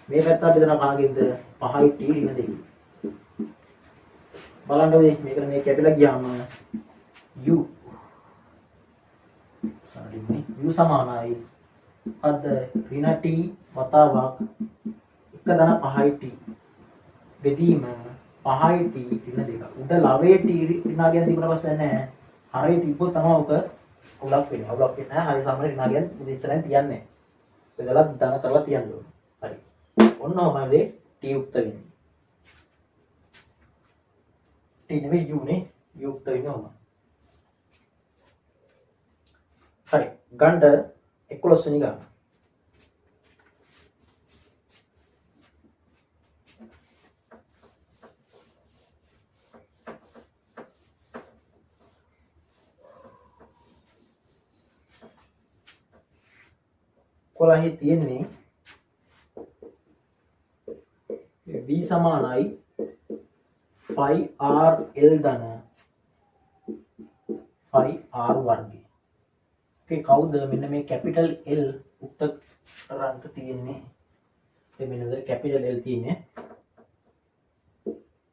මේ පැත්ත බෙදන කාගෙන්ද 5යි t ඍණ 2. බලන්න ඔය මේකට මේ කැපිලා ගියාම u සාරිනේ u සමානයි අද ඍණ t වතාවක් එක ධන 5යි t බෙදීම 5යි t ඍණ 2. උඩ ලවයේ t ඍණාගෙන තිබුණ ප්‍රශ්න නැහැ. හරිය තිබ්බොත් තමයි ඔක උලක් වෙන්නේ. උලක් වෙන්නේ නැහැ. හරිය සමහර ඍණාගෙන ඉස්සරහින් තියන්නේ. බෙදලා ධන කරලා තියන්න ඕනේ. හරි. ඔන්න ඔහමයි t උක්ත වෙන්නේ. t නෙවෙයි u නේ. u උක්ත වෙන්නේ ඔහම. හරි. ගණ්ඩ 11 වෙනි ගාන. 11 තියෙන්නේ b සමානයි 5rl ධන 5r වර්ගය. ඕකේ කවුද මෙන්න මේ කැපිටල් L උක්තරන්ට තියෙන්නේ. ඒ මෙන්න කැපිටල් L තියෙන්නේ.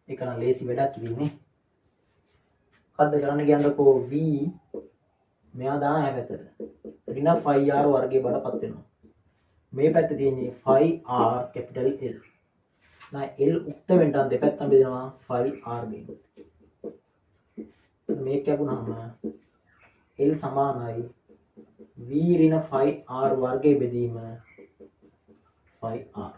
ඒක නම් ලේසි වැඩක් ඉන්නේ. මොකද්ද කරන්න කියන්නකෝ v මෙයා දාන හැ පැත්තට. ඍණ 5r වර්ගයේ බඩපත් වෙනවා. මේ පැත්තේ තියෙන්නේ 5r කැපිටල් L. නා L උක්ත වෙනට දෙපැත්තම බෙදෙනවා 5r ගෙන්. මේක ලැබුණාම L සමානයි v ඍණ 5r වර්ගයේ බෙදීම 5r.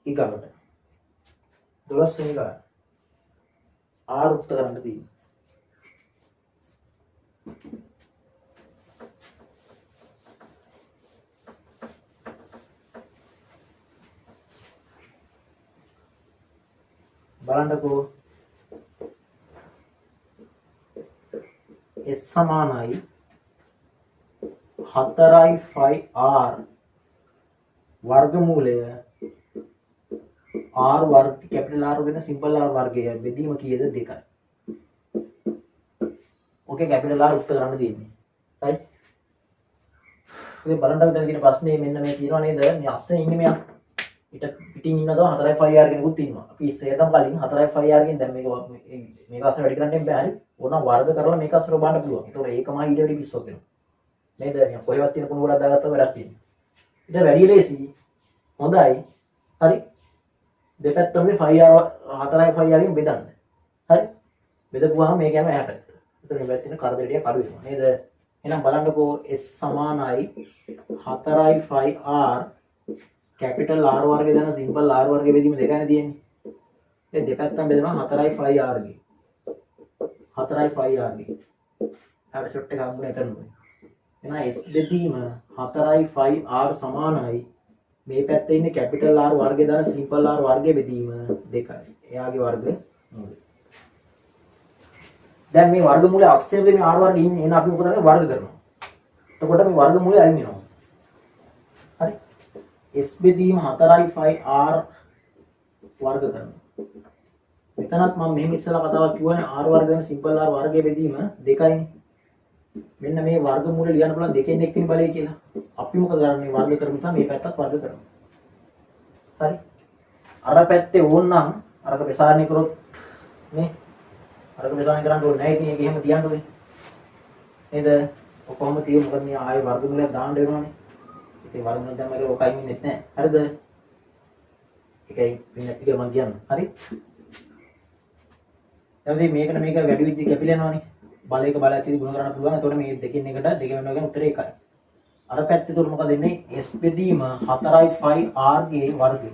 ඊගොල්ලෝ 12 වෙනි ගාන r උක්ත කරන්න තියෙනවා. බලන්නකෝ s සමානයි 4i 5r වර්ගමූලය r වර්ග කැපිටල් R වෙන සිම්පල් R වර්ගය බෙදීම කීයද 2යි. ඕකේ කැපිටල් R උත්තර කරන්න තියෙන්නේ. right? ඔය බලන්න දැන් තියෙන ප්‍රශ්නේ මෙන්න මේ තියෙනවා නේද? මේ අස්සෙන් ඉන්නේ මෙයා. ඊට පිටින් ඉන්නදව 4i 5r කෙනෙකුත් ඉන්නවා. අපි ඉස්සෙල්ලම කලින් 4i 5r ගෙන් දැන් මේක අස්සර වැඩි කරන්න බෑ හරි. ඕන වර්ග කරලා මේක අස්සර බලන්න පුළුවන්. ඒතකොට ඒකමයි ඊට වැඩි පිස්සොක් වෙනවා. නේද? නිකන් කොහෙවත් තියෙන කුණු ගොඩක් දාගත්තා වැඩක් තියෙනවා. ඊට වැඩි ලේසි. හොඳයි. හරි. දෙපැත්තම 5r 4i 5r ගෙන් බෙදන්න. හරි. බෙදපුවාම මේක යනවා එහාට. එතන මේ පැත්තේ කරදරේටිය කඩු වෙනවා. නේද? එහෙනම් බලන්නකෝ s සමානයි 4i 5r කැපිටල් R වර්ගය දන සිම්පල් R වර්ගය බෙදීම දෙකයි තියෙන්නේ. ඒ දෙපැත්තම බෙදනවා 4i 5r ගේ. 4i 5r ගේ. හරි ෂොට් එක හම්බුනේ එතන. එහෙනම් s බෙදීම 4i 5r සමානයි මේ පැත්තේ ඉන්නේ කැපිටල් R වර්ගය දන සිම්පල් R වර්ගය බෙදීම දෙකයි. එයාගේ වර්ග මූලය. දැන් මේ වර්ගමූලය අස්සෙන් මේ R වර්ගය ඉන්නේ. එහෙනම් අපි මොකද කරන්නේ? වර්ග කරනවා. එතකොට මේ වර්ගමූලය අයින් වෙනවා. හරි. s බෙදීම 4i 5r වර්ග කරනවා. මෙතනත් මම මෙහෙම ඉස්සලා කතාවක් කිව්වනේ r වර්ග වෙන සිම්පල් r වර්ගයේ බෙදීම දෙකයිනේ. මෙන්න මේ වර්ගමූල ලියන්න පුළුවන් දෙකෙන් එක්කෙනෙක් බලයි කියලා. අපි මොකද කරන්නේ? වර්ග කරමු නිසා මේ පැත්තත් වර්ග කරනවා. හරි. අර පැත්තේ ඕනනම් අරක ප්‍රසාරණය කරොත් නේ අරක ප්‍රසාරණය කරන්න ඕනේ නැහැ. ඉතින් ඒක එහෙම තියන්න ඕනේ. නේද? කොහොමද තියෙන්නේ? මොකද මේ ආයේ වර්ගමූලයක් දාන්න වෙනවනේ. ඉතින් වර්ගමූලයක් දැම්ම කියලා ඔකයි ඉන්නේ නැහැ. හරිද? ඒකයි වෙන ටික මම කියන්නේ. හරි. දැන් මේකට මේක වැඩි විදිහට කැපිලා යනවනේ. බලයක බල ඇති ගුණ කරන්න පුළුවන්. එතකොට මේ දෙකෙන් එකට දෙක වෙනවා කියන උත්තරේ එකයි. අර පැත්තේ උඩ මොකද එන්නේ? s බෙදීම 4i 5r ගේ වර්ගය.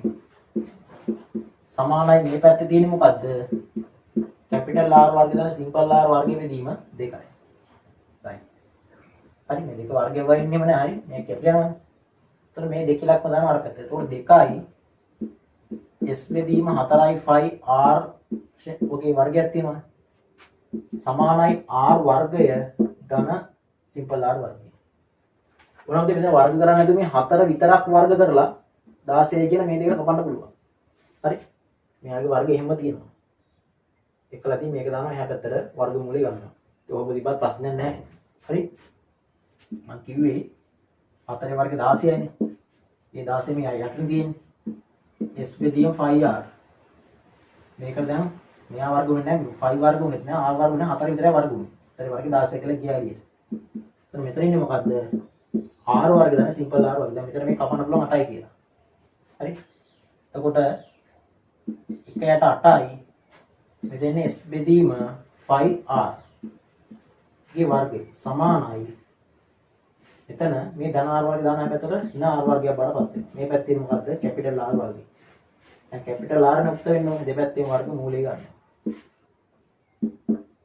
සමානයි මේ පැත්තේ තියෙන්නේ මොකද්ද? කැපිටල් R වර්ගය දාන සිම්පල් R වර්ගය බෙදීම දෙකයි. right. හරි මේ දෙක වර්ගය වෙන්නේම නෑ. හරි. මේ කැපිටල් යනවා. එතකොට මේ දෙක ඉලක්කම දානවා අර පැත්තේ. එතකොට 2යි s බෙදීම 4i 5r ඔකේ වර්ගයක් තියෙනවනේ. සමානයි r වර්ගය ධන සිම්පල් r වර්ගය. උනන්දු මෙතන වර්ග කරන්නේ නැතුව මේ 4 විතරක් වර්ග කරලා 16 කියන මේ දෙක කපන්න පුළුවන්. හරි. මෙයාගේ වර්ගය එහෙම තියෙනවා. එකලා තියෙන මේක දානවා එහා පැත්තට වර්ගමූලය ගන්නවා. ඒක ඔබ දිපත් ප්‍රශ්නයක් නැහැ. හරි. මම කිව්වේ 4 වර්ගය 16යිනේ. මේ 16 මේ යටින් තියෙන්නේ. s බෙදීම 5r. මේක දැන් මෙයා වර්ග වෙන්නේ නැහැ 5 වර්ග වුණෙත් නැහැ r වර්ග වෙන 4 විතරයි වර්ග වුනේ. ඒතර වර්ගය 16 කියලා ගියා එළියට. එතන මෙතන ඉන්නේ මොකද්ද? r වර්ග දාන සිම්පල් r වර්ග. දැන් මෙතන මේ කපන්න පුළුවන් 8යි කියලා. හරි. එතකොට 1 යට 8යි. මෙතන s බෙදීම 5r ගේ වර්ගය සමානයි. එතන මේ ධන r වර්ගය දාන පැත්තට ඍණ r වර්ගයක් බඩපත් වෙනවා. මේ පැත්තේ මොකද්ද? කැපිටල් R වර්ගය. දැන් කැපිටල් R නේ උත්තර වෙන්න ඕනේ දෙපැත්තේම වර්ග මූලය ගන්න.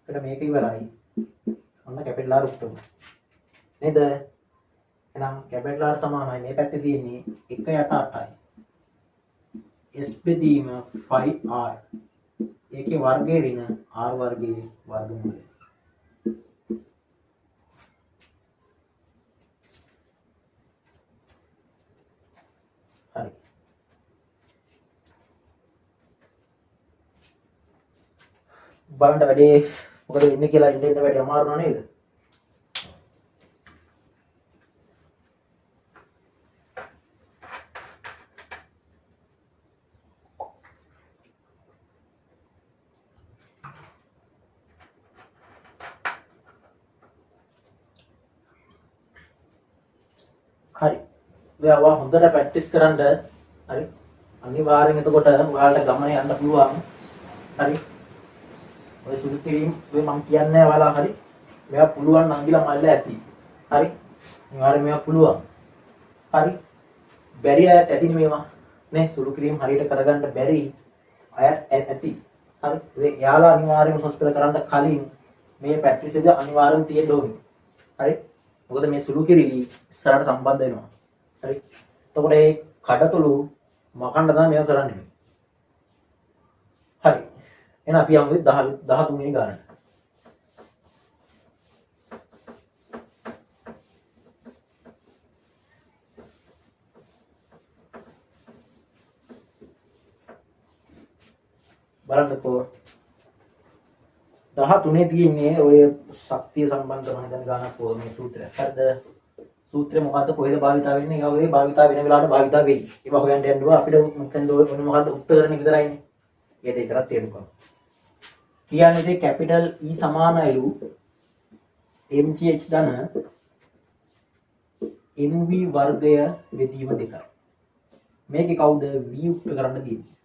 එතන මේක ඉවරයි. ඔන්න කැපිටල් R උත්තර. නේද? එහෙනම් කැපිටල් R සමානයි මේ පැත්තේ තියෙන්නේ 1 යට 8යි. s බෙදීම 5r. ඒකේ වර්ගය ඍණ r වර්ගයේ වර්ගමූලය. බලන්න වැඩේ මොකද වෙන්නේ කියලා ඉන්න වැඩි අමාරු නේද? හරි. ඔයාලා හොඳට ප්‍රැක්ටිස් කරන්න. හරි. අනිවාර්යෙන් එතකොට ඔයාලට ගමනේ යන්න පුළුවන්. හරි. ඔය සුදු කිරීම ඔය මම කියන්නේ ඔයාලා හරි. මේවා පුළුවන් නම් කියලා මල්ල ඇති. හරි. අනිවාර්යෙන් මේවා පුළුවන්. හරි. බැරි අයත් ඇතිනේ මේවා. නේ සුදු කිරීම හරියට කරගන්න බැරි අයත් ඇති. හරි. ඒ යාලා අනිවාර්යෙන්ම හොස්පිටල් කරන්න කලින් මේ ප්‍රැක්ටිස් එක අනිවාර්යෙන් තියෙන්න ඕනේ. හරි. මොකද මේ සුළු කිරිලි ඉස්සරහට සම්බන්ධ වෙනවා. හරි. එතකොට මේ කඩතුළු මකන්න තමයි මේක කරන්නේ. හරි. එහෙනම් අපි යමු 13 වෙනි ගානට. බලන්නකෝ 13 තියෙන්නේ ඔය ශක්තිය සම්බන්ධ මම හිතන ගානක් පොර මේ සූත්‍රය. හරිද? සූත්‍රය මොකද්ද කොහෙද භාවිතා වෙන්නේ? ඒක ඔය භාවිතා වෙන වෙලාවට භාවිතා වෙයි. ඒක හොයන්න යන්න ඕන අපිට මොකෙන්ද ඔන්න මොකද්ද උත්තර කරන විතරයිනේ. ඒක දෙකක් තේරුම් කියන්නේ කැපිටල් E සමානයිලු mgh ධන mv වර්ගය බෙදීම දෙකයි. මේකේ කවුද v උක්ත කරන්න තියෙන්නේ?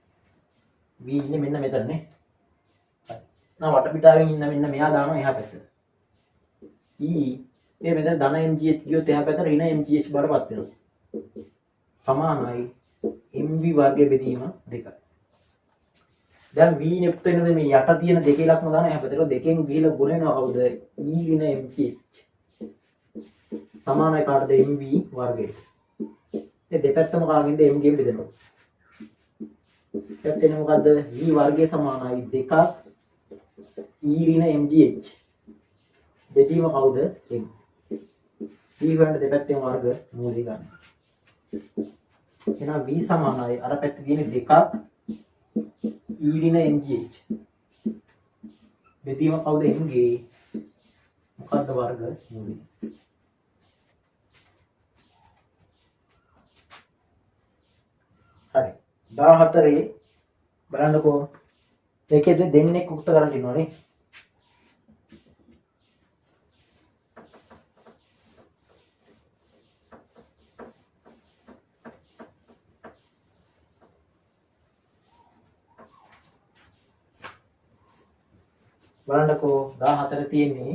v ඉන්නේ මෙන්න මෙතන නේ. නම් වටපිටාවෙන් ඉන්න මෙන්න මෙයා දානවා එහා පැත්තට. E මේ මෙතන ධන mgh ගියොත් එහා පැත්තට ඍණ mgh බරපත් වෙනවා. සමානයි mv වර්ගය බෙදීම දෙකයි. දැන් v නෙප්ත වෙනද මේ යට තියෙන දෙකේ ලක්ම දාන එහා පැත්තට දෙකෙන් ගිහලා ගුණ වෙනවා කවුද? E ඍණ mgh. සමානයි කාටද mv වර්ගයට. මේ දෙපැත්තම කාගෙන්ද mg බෙදෙනවා. පැත්තෙන් මොකද්ද? v වර්ගය සමානයි දෙකක් E ඍණ mgh. බෙදීම කවුද? m. v වලට දෙපැත්තෙන් වර්ග මූලය ගන්න. එහෙනම් v සමානයි අර පැත්තේ තියෙන දෙකක් E ඍණ mgh. බෙදීම කවුද? m ගේ මොකද්ද වර්ග මූලය? හරි. 14 බලන්නකෝ. ඒකෙද දෙන්නෙක් උක්ත කරන් ඉන්නවනේ. බලන්නකෝ 14 තියෙන්නේ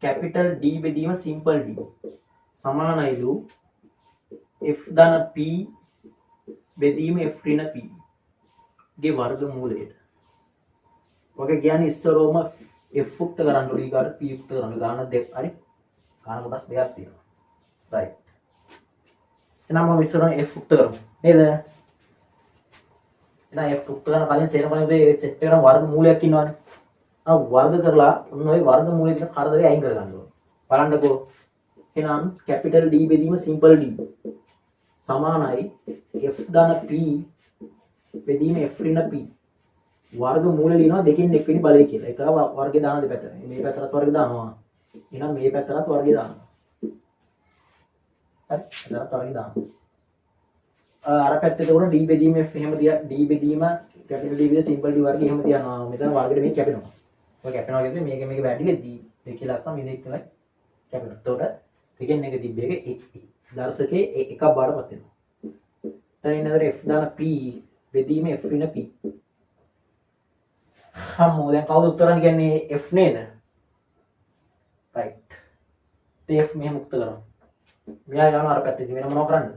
කැපිටල් D බෙදීම සිම්පල් D සමානයිලු F ධන P බෙදීම F ඍණ P ගේ වර්ගමූලයට. ඔගේ කියන්නේ ඉස්සරෝම F උක්ත කරන්න ඕනේ ඊගාට P උක්ත කරන්න. ගාන දෙක හරි. ගාන කොටස් දෙකක් තියෙනවා. right. එහෙනම් මම ඉස්සරෝම F උක්ත කරමු. නේද? එහෙනම් F උක්ත කරන කලින් සේනපණේ මේ සෙට් එකේ වර්ගමූලයක් ඉන්නවනේ. වර්ග කරලා ඔන්න ඔය වර්ගමූලයේ තියෙන කරදරේ අයින් කරගන්න ඕනේ. බලන්නකෝ. එහෙනම් කැපිටල් D බෙදීම සිම්පල් D සමානයි F ධන P බෙදීම F ඍණ P වර්ගමූල ලියනවා දෙකෙන් එක්වෙනි බලය කියලා. ඒක වර්ගය දාන දෙපැත්තට. මේ පැත්තට වර්ගය දානවා. එහෙනම් මේ පැත්තට වර්ගය දානවා. හරි. එතනට වර්ගය දානවා. අර පැත්තේ උඩ D බෙදීම F එහෙම දියා D බෙදීම කැපිටල් D බෙදීම සිම්පල් D වර්ගය එහෙම තියනවා. මෙතන වර්ගෙට මේ කැපෙනවා. ඔය කැපෙනවා කියන්නේ මේක වැඩි වෙද්දී දෙකේ ලක්ම මේ දෙක තමයි කැපෙනවා. එතකොට දෙකෙන් එක තිබ්බ එක දර්ශකයේ එකක් බාරපත් වෙනවා. දැන් ඉන්නතර F දාන P බෙදීම F ඍණ P. හම්මෝ දැන් කවුද උත්තරන්නේ කියන්නේ F නේද? right. F මෙහෙම උත්තර කරනවා. මෙයා යනවා අර පැත්තේ වෙන මොනව කරන්නද?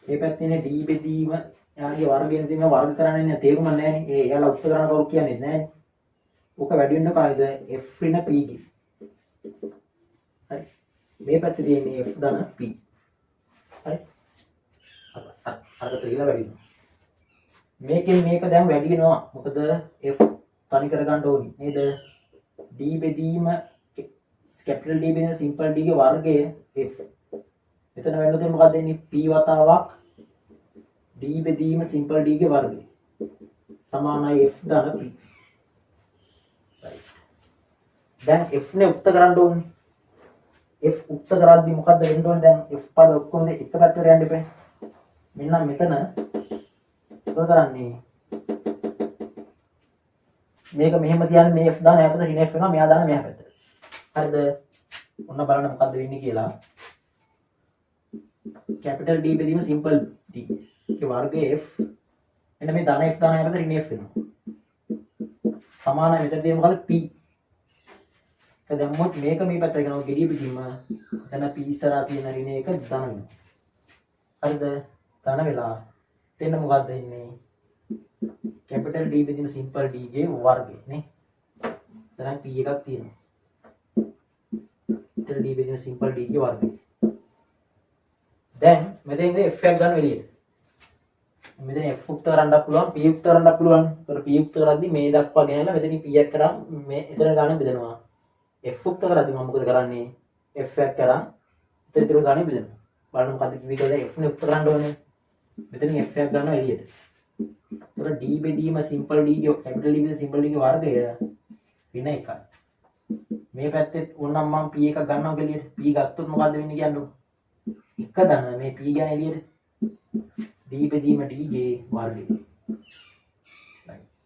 මේ පැත්තේ ඉන්නේ D බෙදීම යාගේ වර්ගයෙන් තියෙන වර්ග කරන්නේ නැහැ තේරුම නැහැ නේ. ඒ එයාලා උත්තර කරන කවුරු කියන්නේ නැහැ නේ. ඔක වැඩි වෙන්න කායිද F ඍණ P ගේ. හරි. මේ පැත්තේ තියෙන්නේ F ධන P. හරි. අරකට කියලා වැඩි වෙනවා. මේකෙන් මේක දැන් වැඩි වෙනවා. මොකද F තනි කර ගන්න ඕනි නේද? D බෙදීම කැපිටල් D බෙදීම සිම්පල් D ගේ වර්ගය F. මෙතන වෙන්නේ මොකක්ද එන්නේ? P වතාවක් D බෙදීම සිම්පල් D ගේ වර්ගය. සමානයි F ධන P. දැන් F නේ උක්ත කරන්න ඕනේ. F උක්ත කරද්දී මොකද්ද වෙන්න ඕනේ? දැන් F පද ඔක්කොම එක පැත්තට යන්න එපා. මෙන්න මෙතන උක්ත කරන්නේ මේක මෙහෙම තියන්නේ මේ F දාන එහා පැත්තට ඍණ F වෙනවා මෙයා දාන මෙහා පැත්තට. හරිද? ඔන්න බලන්න මොකද්ද වෙන්නේ කියලා. කැපිටල් D බෙදීම සිම්පල් D. ඒකේ වර්ගය F. එන්න මේ ධන F දාන එහා පැත්තට ඍණ F වෙනවා. සමානයි මෙතනදී මොකද P. ඒක දැම්මොත් මේක මේ පැත්තට යනවා gediya පිටින්ම. එතන P ඉස්සරහා තියෙන ඍණ එක ධන වෙනවා. හරිද? ධන වෙලා එතන මොකද්ද වෙන්නේ? කැපිටල් D බෙදීම සිම්පල් D ගේ වර්ගය නේ. දැන් P එකක් තියෙනවා. කැපිටල් D බෙදීම සිම්පල් D ගේ වර්ගය. දැන් මෙතෙන්ද F එකක් ගන්න එළියට. මෙතන F උක්ත කරන්නත් පුළුවන් P උක්ත කරන්නත් පුළුවන්. ඒතර P උක්ත කරද්දි මේ දක්වා ගෙනල්ලා මෙතනින් P එකක් කරා මේ එතන ගන්න බෙදනවා. F උක්ත කරද්දි මම මොකද කරන්නේ? F එකක් කරා එතන ගන්න බෙදනවා. බලන්න මොකද්ද කිව්වේ කියලා F නේ උක්ත කරන්න ඕනේ. මෙතනින් F එකක් ගන්නවා එළියට. ඒතර D බෙදීම සිම්පල් D ගේ කැපිටල් D බෙදීම සිම්පල් D ගේ වර්ගය වෙන එකක්. මේ පැත්තේ ඕනනම් මම P එකක් ගන්නවා එළියට. P ගත්තොත් මොකද්ද වෙන්නේ කියන්නේ? එක ධන මේ P ගන්න එළියට. D බෙදීම D ගේ වර්ගය.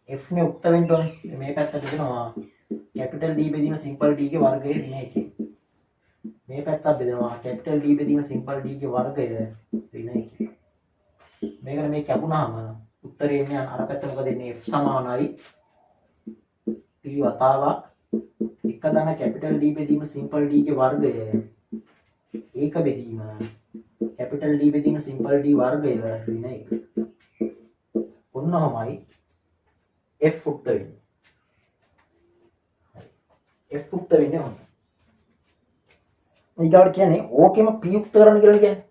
F නේ උක්ත වෙන්න ඕනේ. මේ පැත්තට දෙනවා කැපිටල් D බෙදීම සිම්පල් D ගේ වර්ගය ඍණ 1. මේ පැත්තට බෙදනවා කැපිටල් D බෙදීම සිම්පල් D ගේ වර්ගය ඍණ 1. මේකට මේ කැපුණාම උත්තරේ එන්නේ අර පැත්ත මොකද එන්නේ F සමානයි P වතාවක් එක ධන කැපිටල් D බෙදීම සිම්පල් D ගේ වර්ගය ඒක බෙදීම කැපිටල් D බෙදීම සිම්පල් D වර්ගය ඍණ 1. ඔන්නෝමයි F උක්ත වෙන්නේ. F උක්ත වෙන්නේ ඔන්න. ඊගාවට කියන්නේ ඕකෙම P උක්ත කරන්න කියලා කියන්නේ.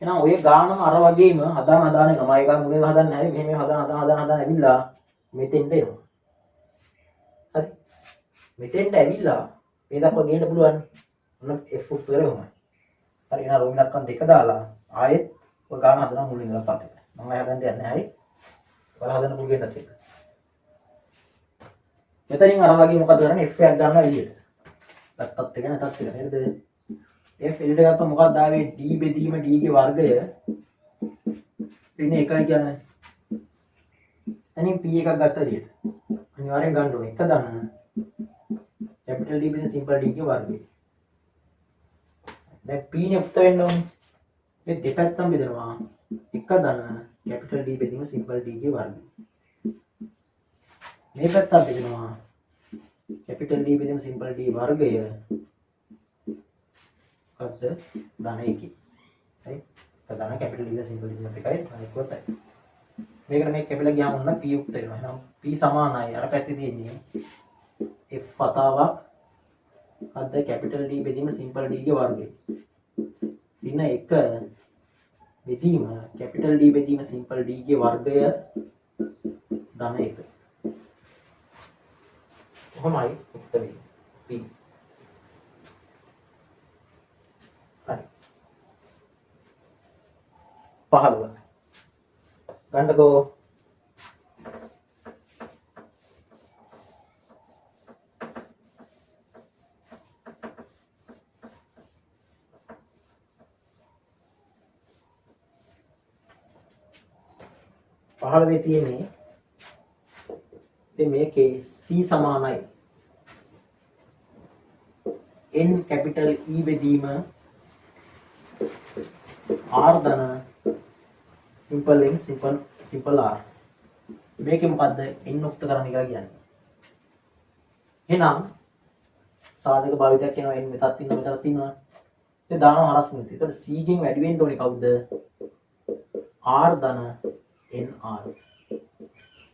එහෙනම් ඔය ගානම අර වගේම හදාන යනවා. ඒක මුලින්ම හදන්නේ නැහැ. මෙහෙම හදාන ඇවිල්ලා මෙතෙන්ට එනවා. හරි. මෙතෙන්ට ඇවිල්ලා මේ දක්වා ගේන්න පුළුවන්. ඔන්න F උක්ත කරගමු. හරි. එහෙනම් රෝම ඉලක්කම් දෙක දාලා ආයෙත් ඔය ගාන හදනවා මුලින් ඉඳලා පටන්. මම ආයෙ හදන්න යන්නේ නැහැ. හරි. ඔයාලා හදන්න පුළුවන් දෙයක් තියෙනවා. මෙතනින් අර වගේ මොකද කරන්නේ F එකක් ගන්නවා එළියට. ගත්තත් එක නැතත් එක නේද? F එළියට ගත්තොත් මොකක්ද ආවේ D බෙදීම D ගේ වර්ගය ඍණ 1යි කියන්නේ. එනින් P එකක් ගත්ත එළියට. අනිවාර්යෙන් ගන්න ඕනේ එක ධන කැපිටල් D බෙදීම සිම්පල් D ගේ වර්ගය. දැන් P නේ උක්ත වෙන්න ඕනේ. මේ දෙපැත්තම බෙදනවා එක ධන කැපිටල් D බෙදීම සිම්පල් D ගේ වර්ගය. මේ පැත්ත බෙදනවා කැපිටල් D බෙදීම සිම්පල් D වර්ගය මොකද්ද ධන 1. හරි. ධන කැපිටල් D සිම්පල් D එකයි අනිකවතයි. මේකට මේ කැපිටල් ගියාම ඔන්න P උක්ත වෙනවා. එහෙනම් P සමානයි අර පැත්තේ තියෙන්නේ F වතාවක් මොකද්ද කැපිටල් D බෙදීම සිම්පල් D ගේ වර්ගය. ඍණ 1 බෙදීම කැපිටල් D බෙදීම සිම්පල් D ගේ වර්ගය ධන 1. කොහොමයි උක්ත වෙන්නේ P. හරි 15 ගන්නකෝ. පහළවේ තියෙන්නේ ඉතින් මේකේ C සමානයි N කැපිටල් E බෙදීම R ධන සිම්පල් N සිම්පල් R. මේකේ මොකද්ද N උක්ත කරන්න කියලා කියන්නේ. එහෙනම් සාධක භාවිතයක් වෙනවා N මෙතක් තියෙනවා. ඒ දානවා හරස් මිනිත්. ඒතකොට C ගෙන් වැඩි වෙන්න ඕනේ කවුද? R ධන NR.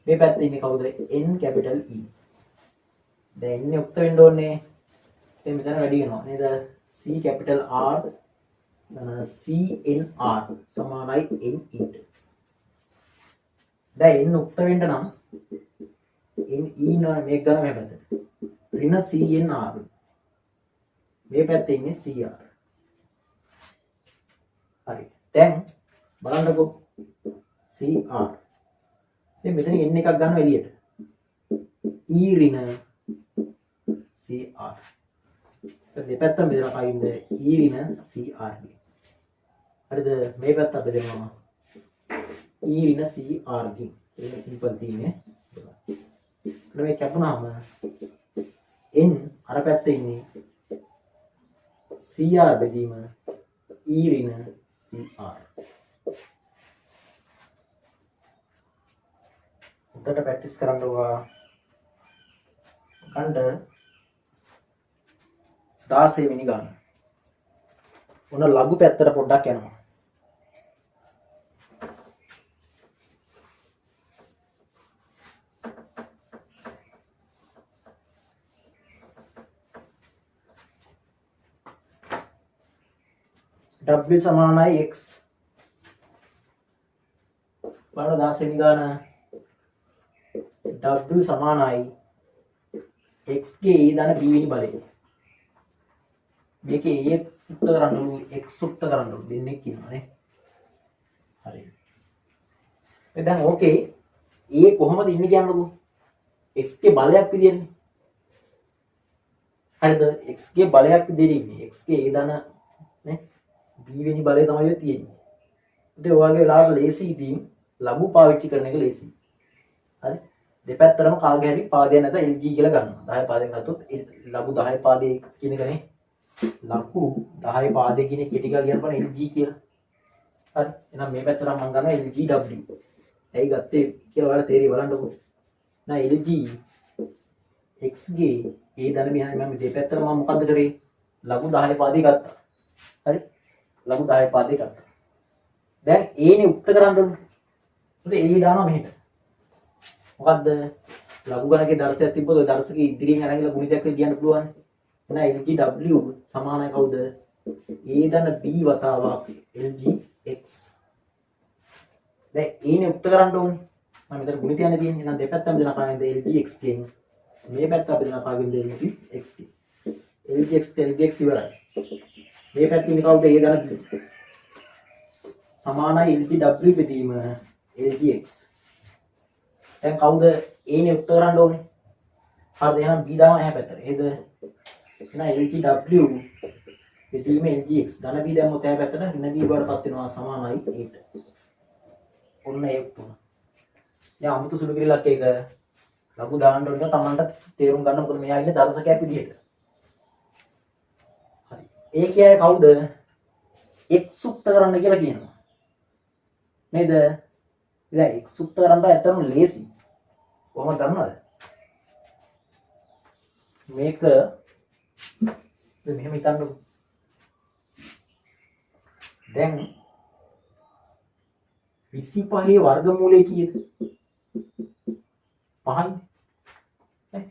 මේ පැත්තේ ඉන්නේ කවුද? N capital E. දැන් N උක්ත වෙන්න ඕනේ. දැන් මෙතන වැඩි වෙනවා නේද? C කැපිටල් R CNR සමානයි N ඊට. දැන් N උක්ත වෙන්න නම් N E නා මේක ගන්න මේ පැත්තට. ඍණ CNR. මේ පැත්තේ ඉන්නේ CR. හරි. දැන් බලන්නකෝ CR දැන් මෙතන n එකක් ගන්නවා එළියට. e ඍණ cr. දැන් දෙපැත්තම බෙදලා කයින්ද e ඍණ cr. හරිද? මේ පැත්ත බෙදෙනවා e ඍණ cr ගෙන්. ඒක සිම්පල් තියෙන්නේ. ඊට මේ කැපුණාම n අර පැත්තේ ඉන්නේ cr බෙදීම e ඍණ cr. උඩට ප්‍රැක්ටිස් කරන්න ඕවා. කණ්ඩ 16 වෙනි ගාන. ඔන්න ලඝු පැත්තට පොඩ්ඩක් යනවා. W සමානයි x. බලන්න 16 වෙනි ගාන. W සමානයි x ගේ a ධන b වෙනි බලය. මේකේ a උක්ත කරන්න ඕන x උක්ත කරන්න ඕන දෙන්නේ කියනවානේ. හරි. දැන් ඕකේ a කොහොමද ඉන්නේ කියන්නකෝ. x ගේ බලයක් විදියනේ. හරිද? x ගේ බලයක් විදියට ඉන්නේ. x ගේ a ධන නේ b වෙනි බලය තමයි තියෙන්නේ. ඉතින් ඔයගේ වෙලාවට ලේසි ඉතින් ලඝු පාවිච්චි කරන එක ලේසි. හරි. දෙපැත්තටම කාගේ හරි පාදයක් නැත LG කියලා ගන්නවා. 10 පාදයක් ගත්තොත් ලඝු 10 පාදයේ කියන එකනේ. ලඝු 10 පාදයේ කියන කෙටි ගාල කියනකොට LG කියලා. හරි. එහෙනම් මේ පැත්තට මම ගන්නවා LGW. ඇයි ගත්තේ කියලා ඔයාලා තේරෙයි බලන්නකෝ. නා LG x ගේ ඒ ධන මෙහා මම දෙපැත්තට මම මොකද්ද කරේ? ලඝු 10 පාදේ ගත්තා. හරි. ලඝු 10 පාදේ ගත්තා. දැන් a නේ උක්ත කරන්න ඕනේ. ඒකට a දානවා මෙහෙට. මොකද්ද? ලඝු ගණකේ දර්ශයක් තිබ්බොත් ඔය දර්ශකේ ඉදිරියෙන් අරගෙන ගුණිතයක් කියන්න පුළුවන්. එහෙනම් LGW සමානයි කවුද? a ධන b වතාවක් LGX. දැන් a නේ උක්ත කරන්න ඕනේ. මම මෙතන ගුණිතයනේ තියෙන්නේ. එහෙනම් දෙපැත්තම දෙන කාගෙන්ද LGX ගෙන් මේ පැත්ත අපි දෙන කාගෙන්ද LGX ගෙන්. LGX ඉවරයි. මේ පැත්තේ ඉන්නේ කවුද? a ධන b. සමානයි LGW බෙදීම LGX. දැන් කවුද a නේ උත්තර කරන්න ඕනේ? හරිද? එහෙනම් b දාම එහා පැත්තට. එහෙද? එහෙනම් LGW බෙදීම LGX. ධන b දැම්මොත් එහා පැත්තට ඍණ b බවටපත් වෙනවා සමානයි 8. ඔන්න ඒ තුන. දැන් අමුතු සුළු කිරිලක් එක ලඝු දාන්න ඕන තමන්ට තේරුම් ගන්න මොකද මෙයා ඉන්නේ දර්ශකයක් විදිහට. හරි. ඒ කියන්නේ කවුද? x උක්ත කරන්න කියලා කියනවා. නේද? දැන් x උක්ත කරන්න ඇත්තටම ලේසි. කොහොමද දන්නවද? මේක මෙහෙම හිතන්නකො. දැන් 25 වර්ගමූලය කීයද? 5යි. නේ?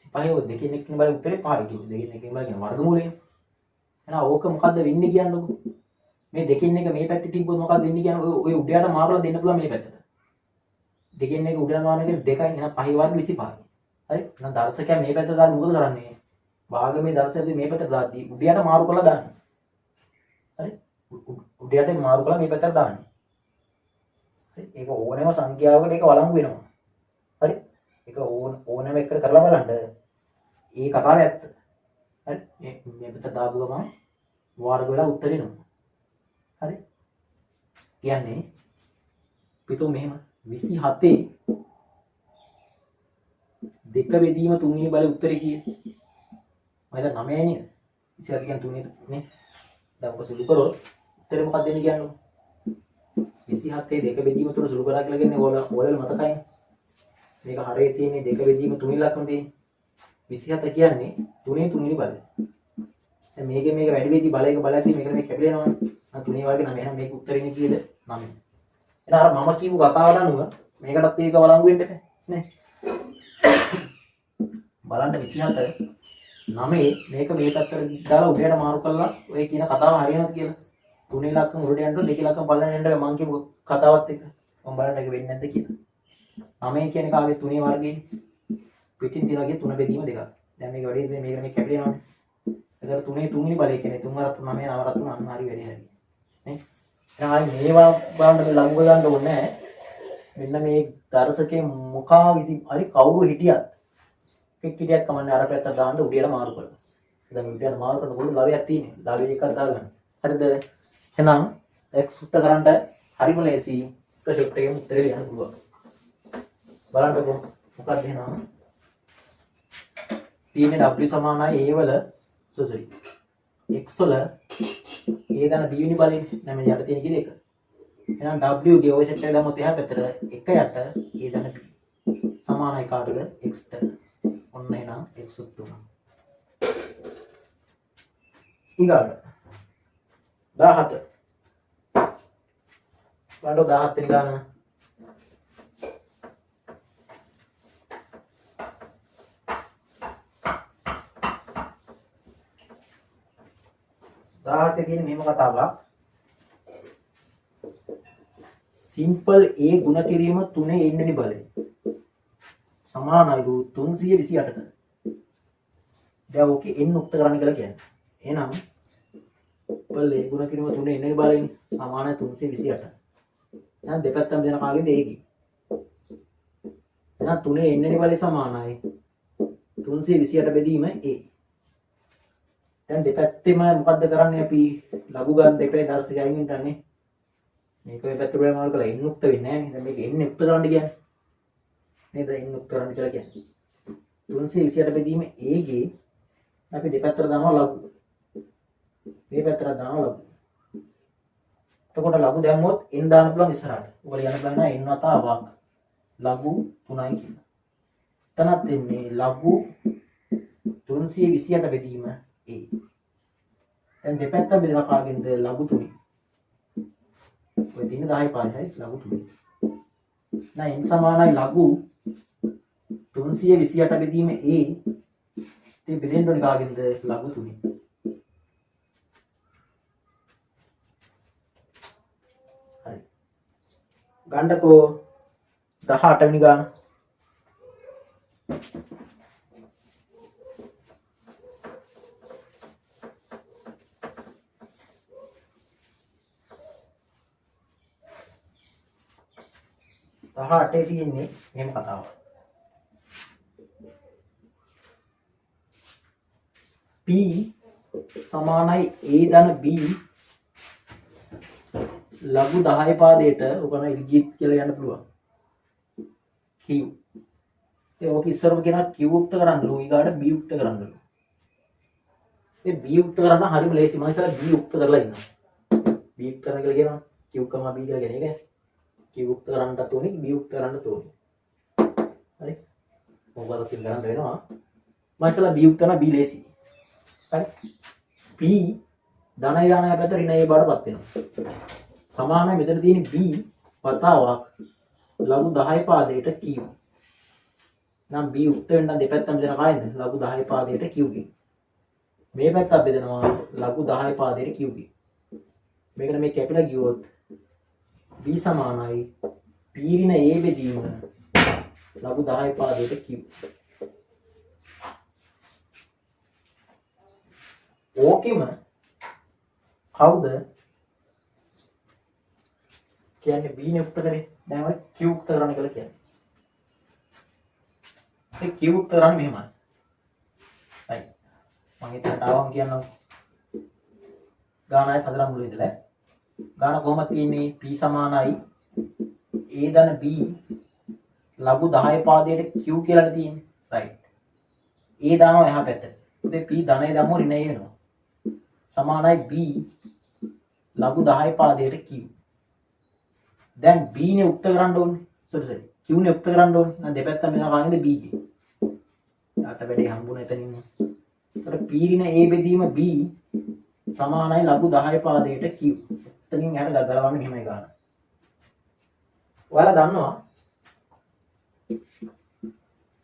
25 ඔය දෙකෙන් එක්කෙන බලලා උත්තරේ 5යි කියන්නේ. දෙකෙන් එක්කෙන බලගෙන වර්ගමූලය. එහෙනම් ඕක මොකද්ද වෙන්නේ කියන්නකො. මේ දෙකෙන් එක මේ පැත්තේ තිබ්බොත් මොකක්ද වෙන්නේ කියන්නේ ඔය උඩයට මාරලා දෙන්න පුළුවන් මේ පැත්තට. දෙකෙන් එක උඩ යනවා කියන්නේ 2යි. එහෙනම් 5 වර්ග 25යි. හරි? එහෙනම් දර්ශකයා මේ පැත්තට දාලා මොකද කරන්නේ? භාගමේ දර්ශකය මේ පැත්තට දාද්දී උඩයට මාරු කරලා දාන්න. හරි? උඩයට මාරු කරලා මේ පැත්තට දාන්න. හරි? ඒක ඕනෑම සංඛ්‍යාවකට ඒක වළංගු වෙනවා. හරි? ඒක ඕනෑම එකකට කරලා බලන්න. ඒ කතාවේ ඇත්ත. හරි? මේ පැත්තට දාපු ගමන් වර්ග වෙලා උත්තර එනවා. හරි? කියන්නේ පිටු මෙහෙම 27 දෙක බෙදීම තුන්වෙනි බලේ උත්තරේ කීයද? මම හිතා 9යි නේද? 27 කියන්නේ තුනේ නේ. දැන් ඔක සුළු කරොත් උත්තරේ මොකක්ද දෙන්නේ කියන්නේ? 27 දෙක බෙදීම තුන සුළු කරා කියලා කියන්නේ ඕලවල මතකයි. මේක හරේ තියෙන්නේ දෙක බෙදීම තුනේ ලක්ෂණ තියෙන්නේ. 27 කියන්නේ තුනේ තුන්වෙනි බලය. දැන් මේකේ මේක වැඩි වෙද්දි බලයක බලද්දි මේක මේ කැපිලෙනවනේ. නම් තුනේ වගේ 9. එහෙනම් මේක උත්තරේනේ කීයද? 9. එහෙනම් අර මම කියපු කතාවට අනුව මේකටත් ඒක වළංගු වෙන්න බෑ නේ. බලන්න 27 9 මේක මේ පැත්තට දාලා උඩයට මාරු කරලා ඔය කියන කතාව හරියනවද කියලා. තුනේ ලක්ෂණ උඩට යනකොට දෙකේ ලක්ෂණ බලන්න යන්න මම කියපු කතාවත් එක්ක මම බලන්න ඒක වෙන්නේ නැද්ද කියලා. 9 කියන්නේ කාගේ තුනේ වර්ගයේ පිටින් තියනවා කිය 3 බෙදීම දෙකක්. දැන් මේක වැඩි මේක මේ කැපිලෙනවනේ. ඒතර තුනේ තුන්වෙනි බලය කියන්නේ 3 වරක් 9 9 වරක් 3 අන්න හරි වැඩි හරි. නේ? එහෙනම් ආයි මේවා බලන්න මේ ලඟු ගන්න ඕනේ නැහැ. මෙන්න මේ දර්ශකයේ මුඛා විදි හරි කවුරු හිටියත් කෙක්කිටියක් කමන්නේ අර පැත්ත දාන්න උඩියට මාරු කරලා. දැන් උඩියට මාරු කරනකොට ලවයක් තියෙනවා. ලවය එකක් දාගන්න. හරිද? එහෙනම් x උත්ත කරන්න හරිම ලේසි. එක ෂොට් එකෙන් උත්තරේ ලියන්න පුළුවන්. බලන්නකෝ මොකක්ද එහෙනම් තියෙන්නේ w සමානයි a වල sorry x වල a දන b වෙනි බලයෙන් දැන් මේ යට තියෙන කිරි එක. එහෙනම් w ගේ ඔය සෙට් එක දැම්මොත් එහා පැත්තට 1 යට a දන b සමානයි කාටද x ට. ඔන්න එහෙනම් x උත් උනා. ඊගාට 17 බලන්න 17 වෙනි ගාන 17 තියෙන මෙහෙම කතාවක්. සිම්පල් a ගුණ කිරීම 3 n වෙනි බලය සමානයි 328ට. දැන් ඕකේ n උක්ත කරන්න කියලා කියන්නේ. එහෙනම් සිම්පල් a ගුණ කිරීම 3 n වෙනි බලයෙන් සමානයි 328. එහෙනම් දෙපැත්තම දෙන කාගෙද a ගේ. එහෙනම් 3 n වෙනි බලය සමානයි 328 බෙදීම a. දැන් දෙපැත්තෙම මොකද්ද කරන්නේ අපි ලඝු ගන්න දෙපේ දර්ශකය අයින් වෙනන්නේ. මේක මේ පැත්තට වෙලා මාරු කරලා n උක්ත වෙන්නේ නැහැ නේද? මේක n උක්ත කරන්න කියන්නේ. නේද? n උක්ත කරන්න කියලා කියන්නේ. 328 බෙදීම a ගේ අපි දෙපැත්තට දානවා ලඝු. මේ පැත්තට දානවා ලඝු. එතකොට ලඝු දැම්මොත් n දාන්න පුළුවන් ඉස්සරහට. ඔයගොල්ලෝ යන්න බලන්න n වතාවක් ලඝු 3යි කියලා. එතනත් එන්නේ ලඝු 328 බෙදීම a. දැන් දෙපැත්ත බෙදලා කාගෙන්ද ලඝු 3. ඔය දින 10 පාසයි ලඝු 3. නෑ n සමානයි ලඝු 328 බෙදීම a. ඉතින් බෙදෙන්න ඕනේ කාගෙන්ද ලඝු 3. හරි. ගන්නකෝ 18 වෙනි ගාන. අටේ තියෙන්නේ මෙහෙම කතාවක්. p සමානයි a ධන b ලඝු 10 පාදයට උගන ඉල්ජීත් කියලා යන්න පුළුවන්. q. ඒ ඔක ඉස්සරම කියනවා q උක්ත කරන්නලු ඊගාට b උක්ත කරන්නලු. ඒ b උක්ත කරන්න හරිම ලේසි. මම ඉස්සර b උක්ත කරලා ඉන්නවා. b උක්ත කරන කියලා කියනවා q, b කියලා කියන එක. q උක්ත කරන්නත් ඕනේ b උක්ත කරන්නත් ඕනේ. හරි. මොකද කියලා ගන්න වෙනවා. මම ඉස්සලා b උක්ත කරන b ලේසි. හරි. p ධනයි ධනයි පැත්ත ඍණ a බාටපත් වෙනවා. සමානයි මෙතන තියෙන b වතාවක් ලඝු 10 පාදයට q. නම් b උක්ත වෙන දෙපැත්තම දෙන කායින්ද ලඝු 10 පාදයට q ගේ. මේ පැත්ත බෙදෙනවා ලඝු 10 පාදයට q ගේ. මේකට මේ කැපිලා ගියොත් b සමානයි p ඍණ a බෙදීම ලඝු 10 පාදයට q. ඕකෙම කවුද කියන්නේ b නේ උක්ත කරේ. දැන් ඔය q උක්ත කරන්න කියලා කියන්නේ. ඒ q උක්ත කරන්නේ මෙහෙමයි. right. මම හිතට ආවම කියන්නම්. ගානයි හදලා මුල ඉඳලා. ගාන කොහොමද තියෙන්නේ? p සමානයි a ධන b ලඝු 10 පාදයට q කියලානේ තියෙන්නේ. right. a දානවා එහා පැත්තට. ඉතින් p ධනය දැම්මොත් ඍණ a වෙනවා. සමානයි b ලඝු 10 පාදයට q. දැන් b නේ උක්ත කරන්න ඕනේ. sorry q නේ උක්ත කරන්න ඕනේ. නම් දෙපැත්තම වෙනවා කාගෙන්ද b ගේ. යාට වැඩේ හම්බුනේ එතනින්. ඒතර p ඍණ a බෙදීම b සමානයි ලඝු 10 පාදයට q. එතනින් එහාට ගලවන්නේ මෙහෙමයි ගන්න. ඔයාලා දන්නවා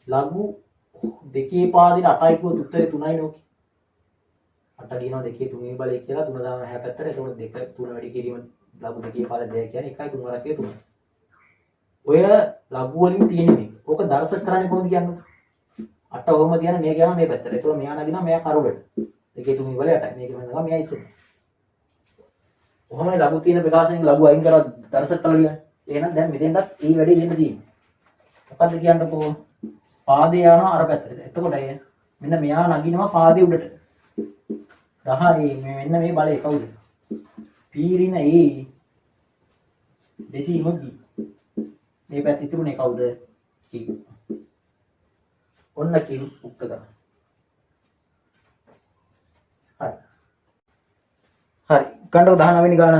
ලඝු දෙකේ පාදයට 8යි කිව්වොත් උත්තරේ 3යි නෝකි. 8 දිනන දෙකේ 3 වෙනි බලය කියලා 3 දාන එහා පැත්තට. එතකොට 2 3 වැඩි කිරීම ලඝු දෙකේ පාද 2 කියන්නේ 1යි 3 වරක් 3. ඔය ලඝු වලින් තියෙන මේක. ඕක දර්ශක කරන්නේ කොහොමද කියන්නේ? 8 ඔහොම තියන මේ ගියාම මේ පැත්තට. ඒතකොට මෙයා නගිනවා මෙයා කරවලට. දෙකේ 3 වල 8යි. මේක මම නගා මෙයා ඉස්සෙල්ලා. ඔහොමනේ ලඝු තියෙන ප්‍රකාශයෙන් ලඝු අයින් කරලා දර්ශක කරලා කියන්නේ. එහෙනම් දැන් මෙතෙන්ටත් ඒ වැඩේ දෙන්න තියෙන්නේ. මොකද්ද කියන්නකෝ? පාදේ යනවා අර පැත්තට. එතකොට මෙන්න මෙයා නගිනවා පාදේ උඩට. 10 මෙන්න මේ බලය කවුද? පීරින ඒ දෙටි මොකද? මේ පැත්තේ තිබුණේ කවුද? කී. ඔන්න කී උක්ත කරා. හරි. හරි. ගන්නකො 19 වෙනි ගාන.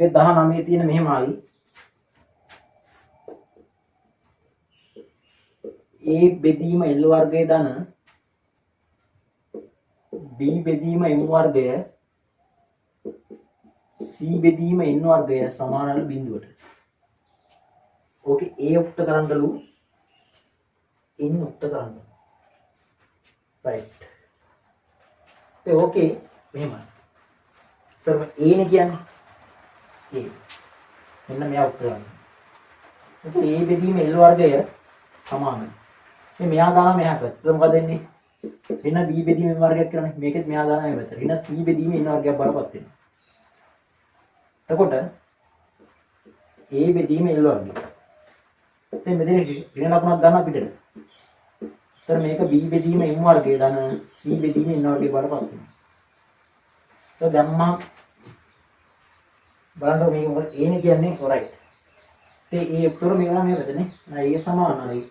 ඒ 19 තියෙන මෙහෙමයි. A බෙදීම L වර්ගය ධන B බෙදීම M වර්ගය C බෙදීම N වර්ගය සමානල බිඳුවට. ඕකේ A උක්ත කරන්නලු N උක්ත කරන්න. right. ඒ ඕකේ මෙහෙමයි. සර් A නේ කියන්නේ. A. මෙන්න මෙයා උක්ත කරන්න. ඒක A බෙදීම L වර්ගය සමානයි. මේ මෙයා දාන මෙහා පැත්තට මොකද වෙන්නේ? ඍණ B බෙදීම M වර්ගයක් කරන්නේ. මේකෙත් මෙයා දාන මේ පැත්තට. ඍණ C බෙදීම N වර්ගයක් බලපත් වෙනවා. එතකොට A බෙදීම L වර්ගය. දැන් මෙතන ඍණ ලකුණක් දාන්න පිටට. ඒතර මේක B බෙදීම M වර්ගය දාන C බෙදීම N වර්ගය බලපත් වෙනවා. ඒක දැම්මම බලන්න මේක මොකද A නේ කියන්නේ right. ඒ උත්තර මේවා මේ පැත්තනේ. නෑ ඒ සමානයි.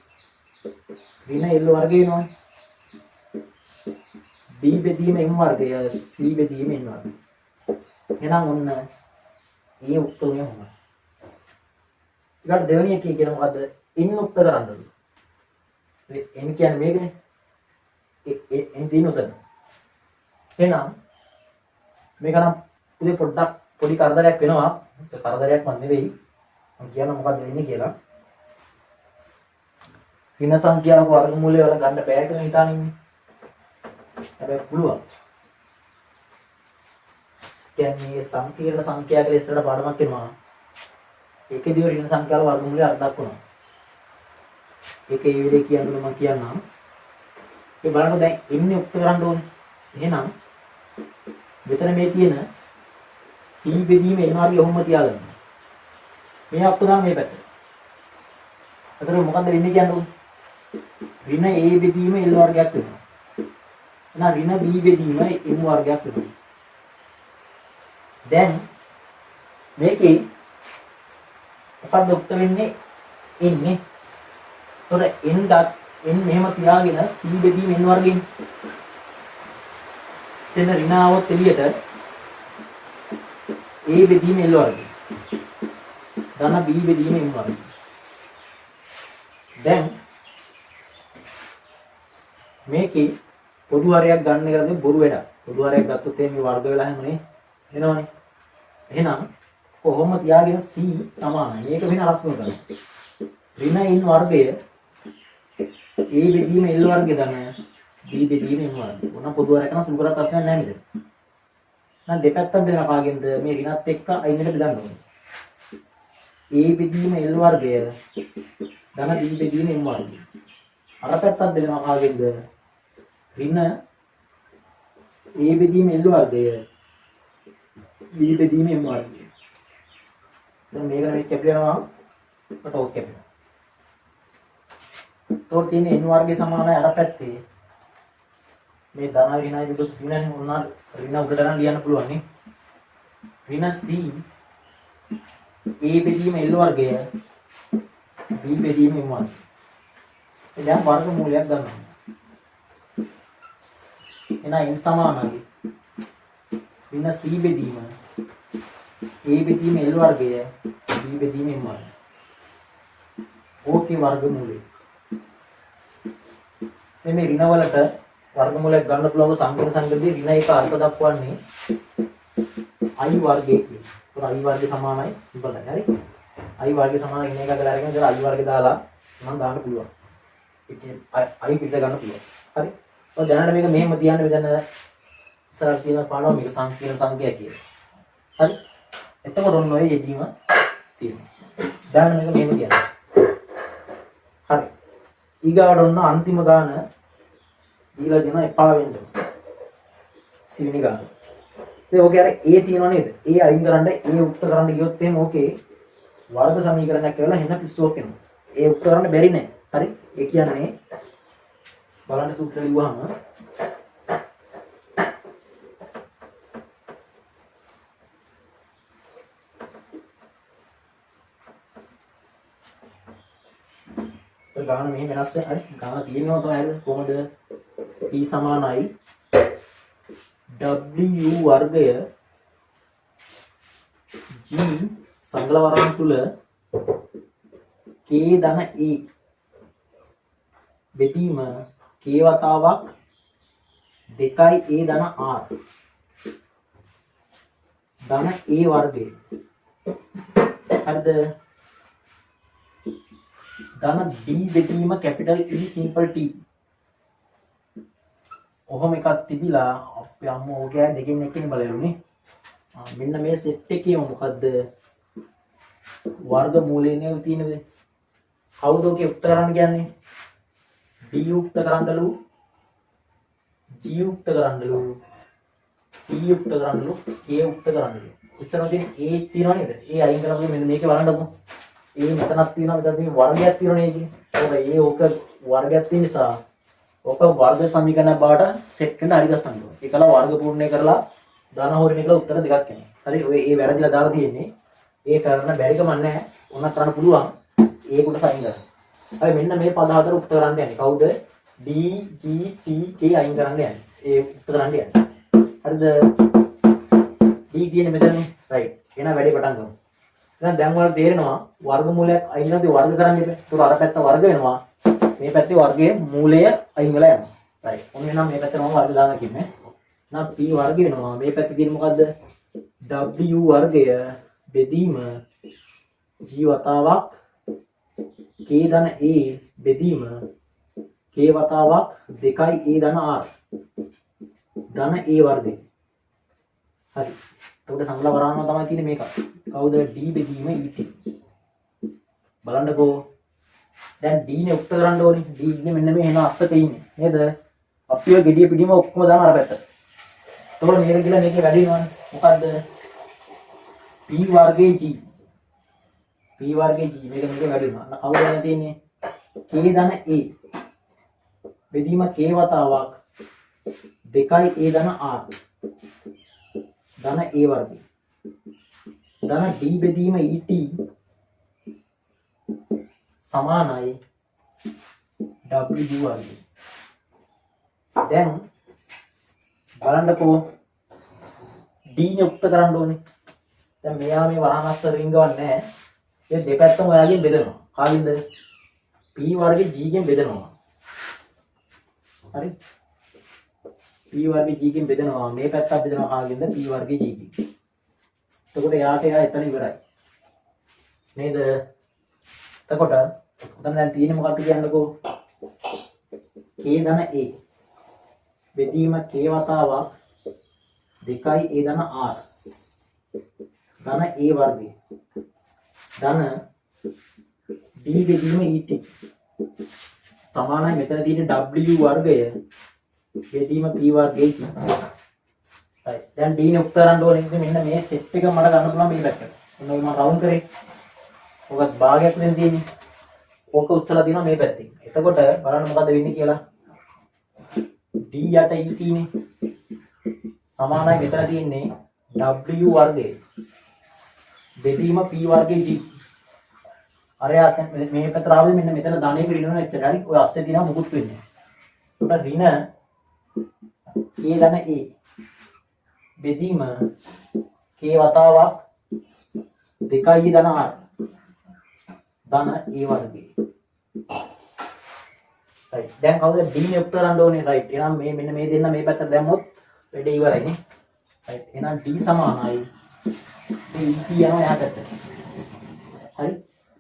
ඍණ L වර්ගය වෙනවා. B බෙදීම M වර්ගය C බෙදීම N වර්ගය. එහෙනම් ඔන්න ඒ උත්තරය මොකක්ද? ඊට දෙවෙනි එකේ කියන මොකද්ද? N උත්තර කරන්න ඕනේ. N කියන්නේ මේකනේ. N දින උත්තර. එහෙනම් මේක නම් උදේ පොඩ්ඩක් පොඩි කරදරයක් වෙනවා. ඒ කරදරයක් මන් නෙවෙයි. මම කියන මොකද්ද වෙන්නේ කියලා. ඍණ සංඛ්‍යාවක වර්ගමූලය වල ගන්න බෑ කියලා හිතාන ඉන්නේ. හැබැයි පුළුවන්. කියන්නේ සංකීර්ණ සංඛ්‍යා කියලා ඉස්සරහට පාඩමක් එනවා. ඒකේදී ඍණ සංඛ්‍යාවල වර්ගමූලය අර්ථ දක්වනවා. ඒකේ ඒ විදිහේ කියන්න මම කියන්නම්. ඒ බලන්න දැන් එන්නේ උක්ත කරන්න ඕනේ. එහෙනම් මෙතන මේ තියෙන C බෙදීම N වර්ගය ඔහොම තියාගන්න. මේ උක්ත ගන්න මේ පැත්ත. අතන මොකද්ද වෙන්නේ කියන්නේ? ඍණ A බෙදීම L වර්ගයක් වෙනවා. එහෙනම් ඍණ B බෙදීම M වර්ගයක් වෙනවා. දැන් මේකේ මොකක්ද උක්ත වෙන්නේ? එන්නේ. ඒතොර n මෙහෙම තියාගෙන C බෙදීම n වර්ගයෙන්. එතන ඍණ આવොත් එළියට A බෙදීම L වර්ගය. ධන B බෙදීම M වර්ගය. දැන් මේකේ පොදු හරයක් ගන්න එකද බොරු වැඩක්. පොදු හරයක් ගත්තොත් මේ වර්ග වෙලා හැමනේ එනවනේ. එහෙනම් කොහොම තියාගෙන C සමානයි. මේක වෙන අරස්ම කරනවා. ඍණ n වර්ගය A බෙදීම L වර්ගය ධන B බෙදීම M වර්ගය. උනම් පොදු හරයක් නම් සුළු කරලා ප්‍රශ්නයක් නැහැ නේද? නම් දෙපැත්තම බෙදලා කාගෙන්ද මේ ඍණත් එක්ක අයිනෙට බෙදන්න ඕනේ. A බෙදීම L වර්ගය ධන B බෙදීම M වර්ගය. අර පැත්තත් බෙදලා කාගෙන්ද ඍණ A බෙදීම L වර්ගය B බෙදීම M වර්ගය. දැන් මේක නම් කැපිලා යනවා කොට කැපෙනවා. තෝ තියෙන n වර්ගය සමානයි අර පැත්තේ. මේ ධන ඍණයි විදුත් ඍණනේ මොනවා ඍණ උඩට ගන්න ලියන්න පුළුවන් නේ. ඍණ C A බෙදීම L වර්ගය B බෙදීම M වර්ගය. දැන් වර්ග මූලයක් ගන්නවා. එහෙනම් n සමානයි ඍණ C බෙදීම A බෙදීම L වර්ගය B බෙදීම M වර්ගය. ඕකේ වර්ගමූලය. මේ ඍණ වලට වර්ගමූලයක් ගන්න පුළුවන් සංකීර්ණ සංගතියේ ඍණ එක අර්ථ දක්වන්නේ i වර්ගය කියලා. ඒතකොට i වර්ගය සමානයි සිම්පල්යි. හරි. i වර්ගය සමාන ඍණ එක දාලා අරගෙන ඉතින් i වර්ගය දාලා මම දාන්න පුළුවන්. ඉතින් i පිට ගන්න පුළුවන්. හරි. ඔය දැනට මේක මෙහෙම තියන්න මෙතන ඉස්සරහ තියෙන පාඩම මේක සංකීර්ණ සංඛ්‍යා කියලා. හරි. එතකොට ඔන්න ඔය යෙදීම තියෙනවා. දැන් මේක මෙහෙම කියන්න. හරි. ඊගාවට ඔන්න අන්තිම ගාන දීලා දෙන එපා වෙන්න. සිවිනි ගාන. දැන් ඕකේ අර a තියෙනව නේද? a අයින් කරන්න a උක්ත කරන්න ගියොත් එහෙම ඕකේ වර්ග සමීකරණයක් කියලා හෙන්න පිස්සුවක් එනවා. a උක්ත කරන්න බැරි නෑ. හරි? ඒ කියන්නේ බලන්න සූත්‍රය ලිව්වහම ගාන මෙහෙම වෙනස් වෙන හරි ගාන තියෙනවා තමයි හරිද කොහොමද p සමානයි w වර්ගය g සංගල වරහන් තුල k ධන e බෙදීම k වතාවක් 2a ධන r ධන a වර්ගය හරිද ධන d බෙදීම කැපිටල් E සිම්පල් t ඔහොම එකක් තිබිලා අපි අම්මෝ ඕකේ දෙකෙන් එකකින් බලන්නේ මෙන්න මේ සෙට් එකේ මොකද්ද වර්ග මූලයනේ තියෙන්නේ කවුද ඔකේ උත්තර කරන්න කියන්නේ d උක්ත කරන්නලු g උක්ත කරන්නලු e උක්ත කරන්නලු k උක්ත කරන්නලු ඉතන තියෙන්නේ a තියෙනව නේද a අයින් කරලා මෙන්න මේකේ බලන්නකො a මෙතනක් තියෙනවා මෙතන තියෙන වර්ගයක් තියෙනවනේ ඒකේ ඔය ඕක වර්ගයක් තියෙන නිසා ඕක වර්ග සමීකරණයක් බවට සෙට් වෙන හරි ගස්සන්න ඕනේ ඒකලා වර්ග පූර්ණය කරලා ධන හොරණ කියලා උත්තර දෙකක් එනවා හරි ඔය ඒ වැරදිලා දාලා තියෙන්නේ ඒ කරන්න බැරි කම නැහැ ඕනක් කරන්න පුළුවන් ඒකට සයින් කරන්න හරි මෙන්න මේ පද හතර උත්තර කරන්න යන්නේ කවුද D G T K අයින් කරන්න යන්නේ ඒ උත්තර කරන්න යන්නේ හරිද D කියන්නේ මෙතනනේ රයිට් එහෙනම් වැඩි පටන් ගමු එහෙනම් දැන් ඔයාලට තේරෙනවා වර්ගමූලයක් අයින් කරද්දී වර්ග කරන්න ඉබේ ඒක අර පැත්ත වර්ග වෙනවා මේ පැත්තේ වර්ගයේ මූලය අයින් වෙලා යනවා රයිට් ඔන්න එහෙනම් මේ පැත්තේ මම වර්ග දාන්න කිව්නේ එහෙනම් p වර්ග වෙනවා මේ පැත්තේ තියෙන්නේ මොකද්ද w වර්ගය බෙදීම g වතාවක් k ධන a බෙදීම k වතාවක් 2a ධන r ධන a වර්ගය හරි එතකොට සංගල වරහානම තමයි තියෙන්නේ මේක කවුද d බෙදීම et බලන්නකෝ දැන් d නේ උත්තර කරන්න ඕනේ d ඉන්නේ මෙන්න මේ එන අස්සක ඉන්නේ නේද අපි ඔය gediya පිටිම ඔක්කොම දාන අර පැත්තට එතකොට මේක කියලා මේකේ වැඩි වෙනවනේ මොකද්ද p වර්ගයේ g p වර්ගයේ g මේක වැඩි වෙනවා කවුද දැන් තියෙන්නේ k ධන a බෙදීම k වතාවක් 2a ධන r ධන a වර්ගය ධන d බෙදීම et සමානයි w වර්ගය දැන් බලන්නකෝ d නේ උක්ත කරන්න ඕනේ දැන් මෙයා මේ වරහනස්ස රින්ගවන්නේ නැහැ ඒ දෙපැත්තම ඔයාගෙන් බෙදනවා කාගෙන්ද p වර්ගයේ g ගෙන් බෙදනවා හරි p වර්ගයේ g ගෙන් බෙදනවා මේ පැත්තත් බෙදනවා කාගෙන්ද p වර්ගයේ g ගෙන් එතකොට යාට එයා එතන ඉවරයි නේද එතකොට උතන දැන් තියෙන්නේ මොකක්ද කියන්නකෝ k ධන a බෙදීම k වතාවක් 2a ධන r ධන a වර්ගය ධන d බෙදීම et සමානයි මෙතන තියෙන w වර්ගය බෙදීම p වර්ගයේ t right දැන් d නේ උත්තර කරන්න ඕනේ මෙන්න මේ සෙට් එක මට ගන්න පුළුවන් මේ පැත්තට ඔන්න මම රවුන්ඩ් කරේ ඔකත් භාගයක් වෙන තියෙන්නේ ඕක උස්සලා දිනවා මේ පැත්තෙන් එතකොට බලන්න මොකද වෙන්නේ කියලා d යට et නේ සමානයි මෙතන තියෙන්නේ w වර්ගය බෙදීම p වර්ගයේ g අරයා මේ පැත්තට ආවද මෙන්න මෙතන ධනෙ පිළිනවන එච්චර හරි ඔය අස්සේ තියෙනවා මුකුත් වෙන්නේ උඩ ඍණ k ධන a බෙදීම k වතාවක් 2a ධන r ධන a වර්ගය right දැන් කවුද d නේ උත්තර කරන්න ඕනේ right එහෙනම් මේ මෙන්න මේ දෙන්න මේ පැත්තට දැම්මොත් වැඩේ ඉවරයි නේ right එහෙනම් d සමානයි මේ et යනවා එහා පැත්තට හරි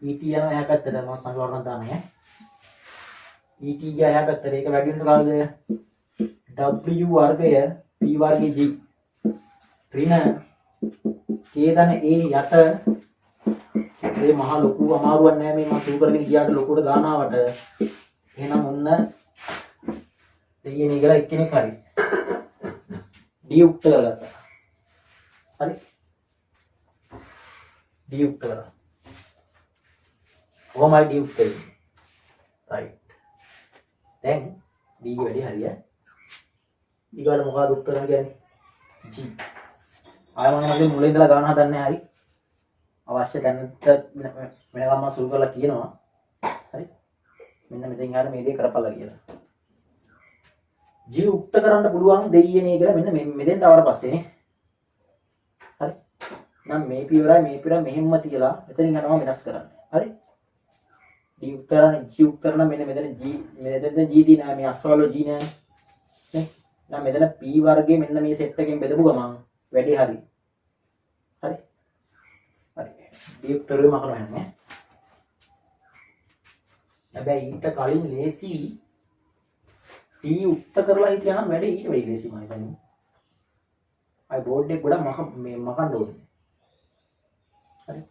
et යනවා එහා පැත්තට මම සංවර්ණන දාන්නේ et ගියා එහා පැත්තට ඒක වැඩි වෙනද කවුද w වර්ගය p වර්ගයේ g ඍණ k ධන a යට මේ මහ ලොකු අමාරුවක් නෑ මේ මම සූ කරගෙන ගියාට ලොකුට ගානාවට එහෙනම් ඔන්න දෙයියනේ කියලා එක්කෙනෙක් හරි d උක්ත කරගත්තා හරි d යුක්ත කරා කොහොමයි d යුක්ත වෙන්නේ right දැන් d ගේ වැඩි හරිය ඊගාට මොකක්ද උත්තර කියන්නේ g ආයෙ මම මගේ මුලින් ඉඳලා ගන්න හදන්නේ හරි අවශ්‍ය දැනට වෙනකම්ම සුළු කරලා කියනවා හරි මෙන්න මෙතෙන් යාර මේ දේ කරපළා කියලා g උක්ත කරන්න පුළුවන් දෙයියනේ කියලා මෙන්න මෙතෙන්ට ආවට පස්සේ නේ හරි නම් මේ පියවරයි මෙහෙම්ම තියලා එතනින් යනවා වෙනස් කරන්න හරි d උක්ත කරන g උක්ත කරන මෙන්න මෙතන මෙතන g තියෙනවා මේ අස්වල g නෑ නේ නම් මෙතන p වර්ගයේ මෙන්න මේ සෙට් එකෙන් බෙදපු ගමන් වැඩි හරි හරි d උක්ත කරුවේ මම කරන්නේ හැබැයි ඊට කලින් ලේසි t උක්ත කරලා හිටියනම් වැඩේ ඊට වැඩි ලේසි මම හිතන්නේ. අය බෝඩ් එක ගොඩක් මකන්න ඕනේ. හරි.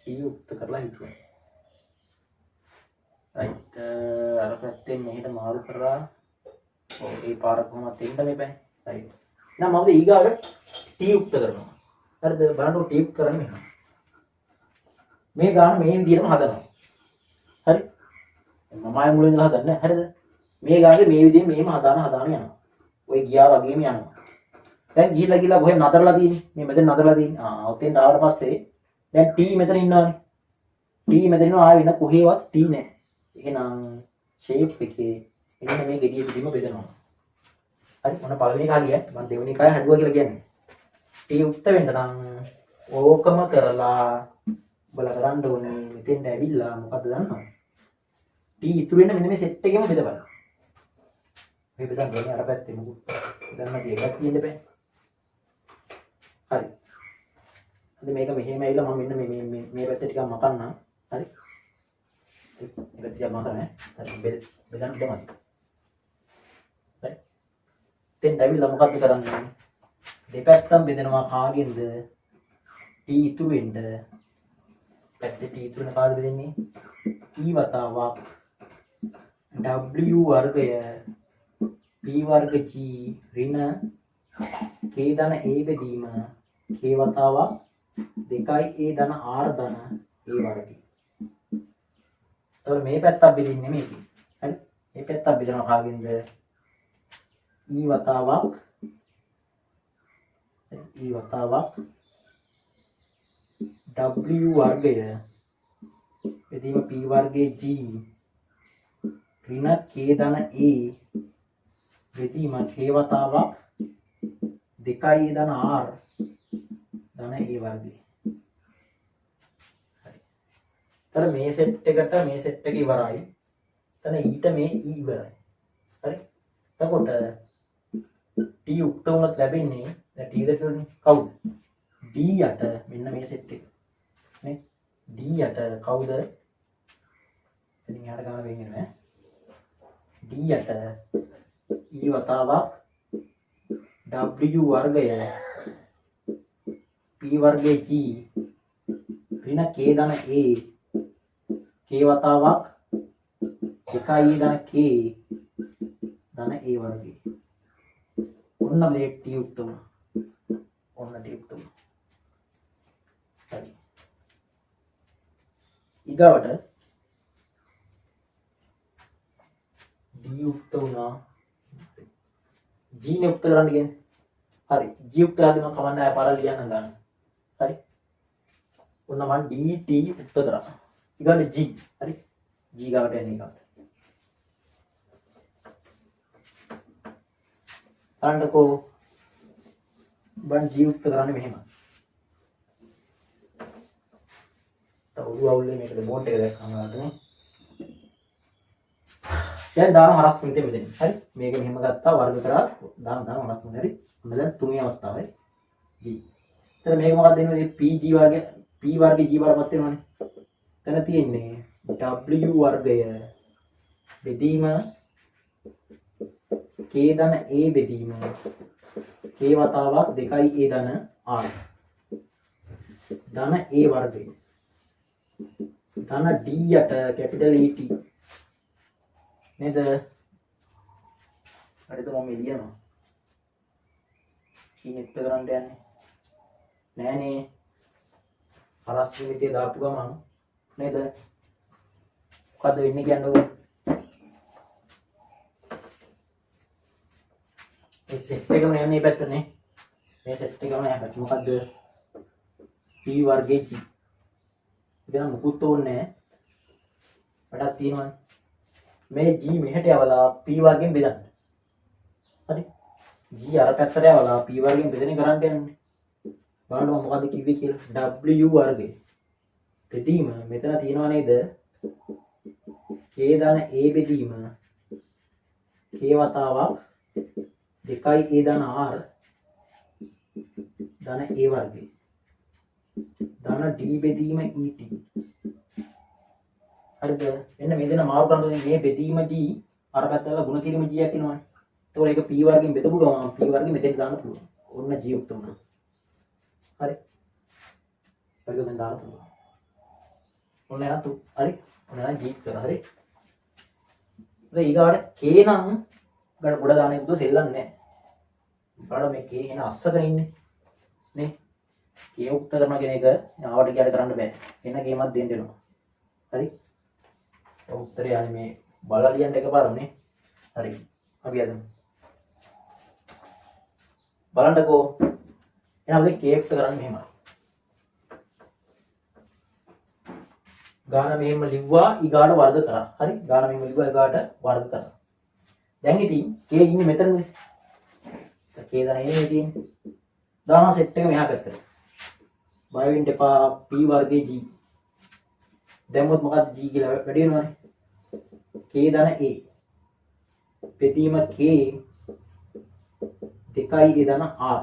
t උක්ත කරලා හිටියා. රයිට් අර පැත්තෙන් මෙහෙට මාරු කරලා ඔව් ඒ පාර කොහොමද එන්න මේපෑ. රයිට්. එහෙනම් මම ඊගාවට t උක්ත කරනවා. හරිද? බලන්න t උක්ත කරන්නේ මෙහෙම. මේ ගාන මේ විදිහටම හදනවා. හරි? මම ආයෙ මුලින් ඉඳලා හදන්නේ හරිද? මේ ගානේ මේ විදිහෙන් මෙහෙම හදාන යනවා. ඔය ගියා වගේම යනවා. දැන් ගිහිල්ලා කොහෙන් නතරලා තියෙන්නේ? මේ මෙතන නතරලා තියෙන්නේ. ඔතෙන් ආවට පස්සේ දැන් t මෙතන ඉන්නවනේ. t මෙතන ඉන්නවා ආයෙ වෙන කොහෙවත් t නැහැ. එහෙනම් ෂේප් එකේ මෙන්න මේ ගෙඩිය පිටින්ම බෙදනවා. හරි? මොන පළවෙනි එක හරිය? මම දෙවෙනි එකයි හදුවා කියලා කියන්නේ. t උක්ත වෙන්න නම් ඕකම කරලා බලලා කරන්න ඕනේ. මෙතෙන්ට ඇවිල්ලා මොකද්ද දන්නවද? t ඉතුරු වෙන මෙන්න මේ සෙට් එකෙම බෙදපන්. මේ බෙදන්න ඕනේ අර පැත්තේ මොකද? ගන්න දෙයක් තියෙන්න බෑ. හරි. අද මේක මෙහෙම ඇවිල්ලා මම මෙන්න මේ පැත්තේ ටිකක් මකන්නම්. හරි. මේක ටිකක් මකන්නේ. හරි බෙදන්න දෙමයි. හරි. දැන් ඇවිල්ලා මොකද්ද කරන්නේ? දෙපැත්තම බෙදනවා කාගෙන්ද? t ඉතුරු වෙන්න. පැත්තේ t ඉතුරු වෙන කාගෙද බෙදන්නේ? e වතාවක් w වර්ගය p වර්ග g ඍණ k ධන a බෙදීම k වතාවක් 2a ධන r ධන a වර්ගය. එතකොට මේ පැත්තක් බෙදින්නේ මේකේ. හරි? මේ පැත්තක් බෙදනවා කාගෙන්ද? e වතාවක් w වර්ගය බෙදීම p වර්ගයේ g ඍණ k ධන a බෙදීම k වතාවක් 2a ධන r ධන a වර්ගය. හරි. තර මේ සෙට් එකට මේ සෙට් එක ඉවරයි. තන ඊට මේ e ඉවරයි. හරි. එතකොට t උක්ත වුණත් ලැබෙන්නේ දැන් t දෙකනේ කවුද? d යට මෙන්න මේ සෙට් එක. නේ? d යට කවුද? ඉතින් යාට ගන්න වෙන්නේ නැහැ. d යට e වතාවක් w වර්ගය p වර්ගයේ g ඍණ k ධන a k වතාවක් 2a ධන k ධන a වර්ගය. ඔන්න මේ t උක්ත වුණා. ඔන්න t උක්ත වුණා. හරි. ඊගාවට d උක්ත වුණා. g නේ උක්ත කරන්න කියන්නේ. හරි. g උක්ත කරද්දී මම කමන්න ආය පාරක් ලියන්න ගන්න. හරි. ඔන්න මම dt උක්ත කරා. ඊගාට g. හරි. g ගාවට එන්නේ ඊගාට. අරන්නකෝ බන් g උක්ත කරන්නේ මෙහෙම. තව අවුල්ලේ මේකද බෝඩ් එක දැක්කම ගන්නනේ. දැන් දාන හරස් මිනිතේ මෙතන. හරි. මේක මෙහෙම ගත්තා වර්ග කරා දාන හරස් මිනිත. හරි. දැන් තුන්වෙනි අවස්ථාවයි g. එතන මේක මොකක්ද වෙන්නේ? pg වර්ගය p වර්ගය g වර්ගපත් වෙනවනේ. එතන තියෙන්නේ w වර්ගය බෙදීම k ධන a බෙදීම k වතාවක් 2a ධන r ධන a වර්ගය ධන d යට කැපිටල් ET නේද? හරිද? මම ලියනවා චීනිත් කරන්න යන්නේ නෑනේ හරස් විමිතිය දාපු ගමන් නේද මොකද්ද වෙන්නේ කියන්නේ මේ සෙට් එකම යන්නේ මේ පැත්තනේ මේ සෙට් එකම යන්නේ පැත්ත මොකද්ද p වර්ගයේ g ඉතින් මුකුත් ඕනේ නෑ වැඩක් තියෙනවනේ මේ g මෙහෙට යවලා p වර්ගයෙන් බෙදන්න හරි g අර පැත්තට යවලා p වර්ගයෙන් බෙදෙන කරන්න යන්නේ බලන්න මම මොකද්ද කිව්වේ කියලා w වර්ගය බෙදීම මෙතන තියෙනවා නේද k ධන a බෙදීම k වතාවක් 2a ධන r ධන a වර්ගය ධන d බෙදීම et හරිද මෙන්න මේ දෙන මාරු කරන මේ බෙදීම g අර පැත්තට ගුණ කිරීම g යක් එනවනේ ඒතකොට ඒක p වර්ගයෙන් බෙදපු ගමන් p වර්ගෙ මෙතෙන් දාන්න පුළුවන් ඔන්න g උක්ත වුණා හරි වර්ගෙන් දාන්න පුළුවන් ඔන්න යතු හරි ඔන්න නම් g කරා හරි ඉතින් ඊගාට k නම් ගොඩ දාන්න යුතු සෙල්ලන්නේ නැහැ බලන්න මේ k එන අස්සක ඉන්නේ නේ k උක්ත කරන කෙන එක ආවට කියලා කරන්න බෑ එන්න කේමක් දෙන්න වෙනවා හරි උත්තරය යන්නේ මේ බලලා ලියන්න එකපාරනේ හරි අපි අදමු බලන්නකෝ එහෙනම් අපි k උක්ත කරන්නේ මෙහෙමයි ගාන මෙහෙම ලිව්වා ඊගාට වර්ග කරා හරි ගාන මෙහෙම ලිව්වා ඊගාට වර්ග කරා දැන් ඉතින් k ඉන්නේ මෙතනනේ k දන එන්නේ තියෙන්නේ දාන සෙට් එක මෙහා පැත්තට බය වෙන්න එපා p වර්ගයේ g දැම්මොත් මොකක්ද g කියලා වැඩි වෙනවනේ k ධන a බෙදීම k 2a ධන r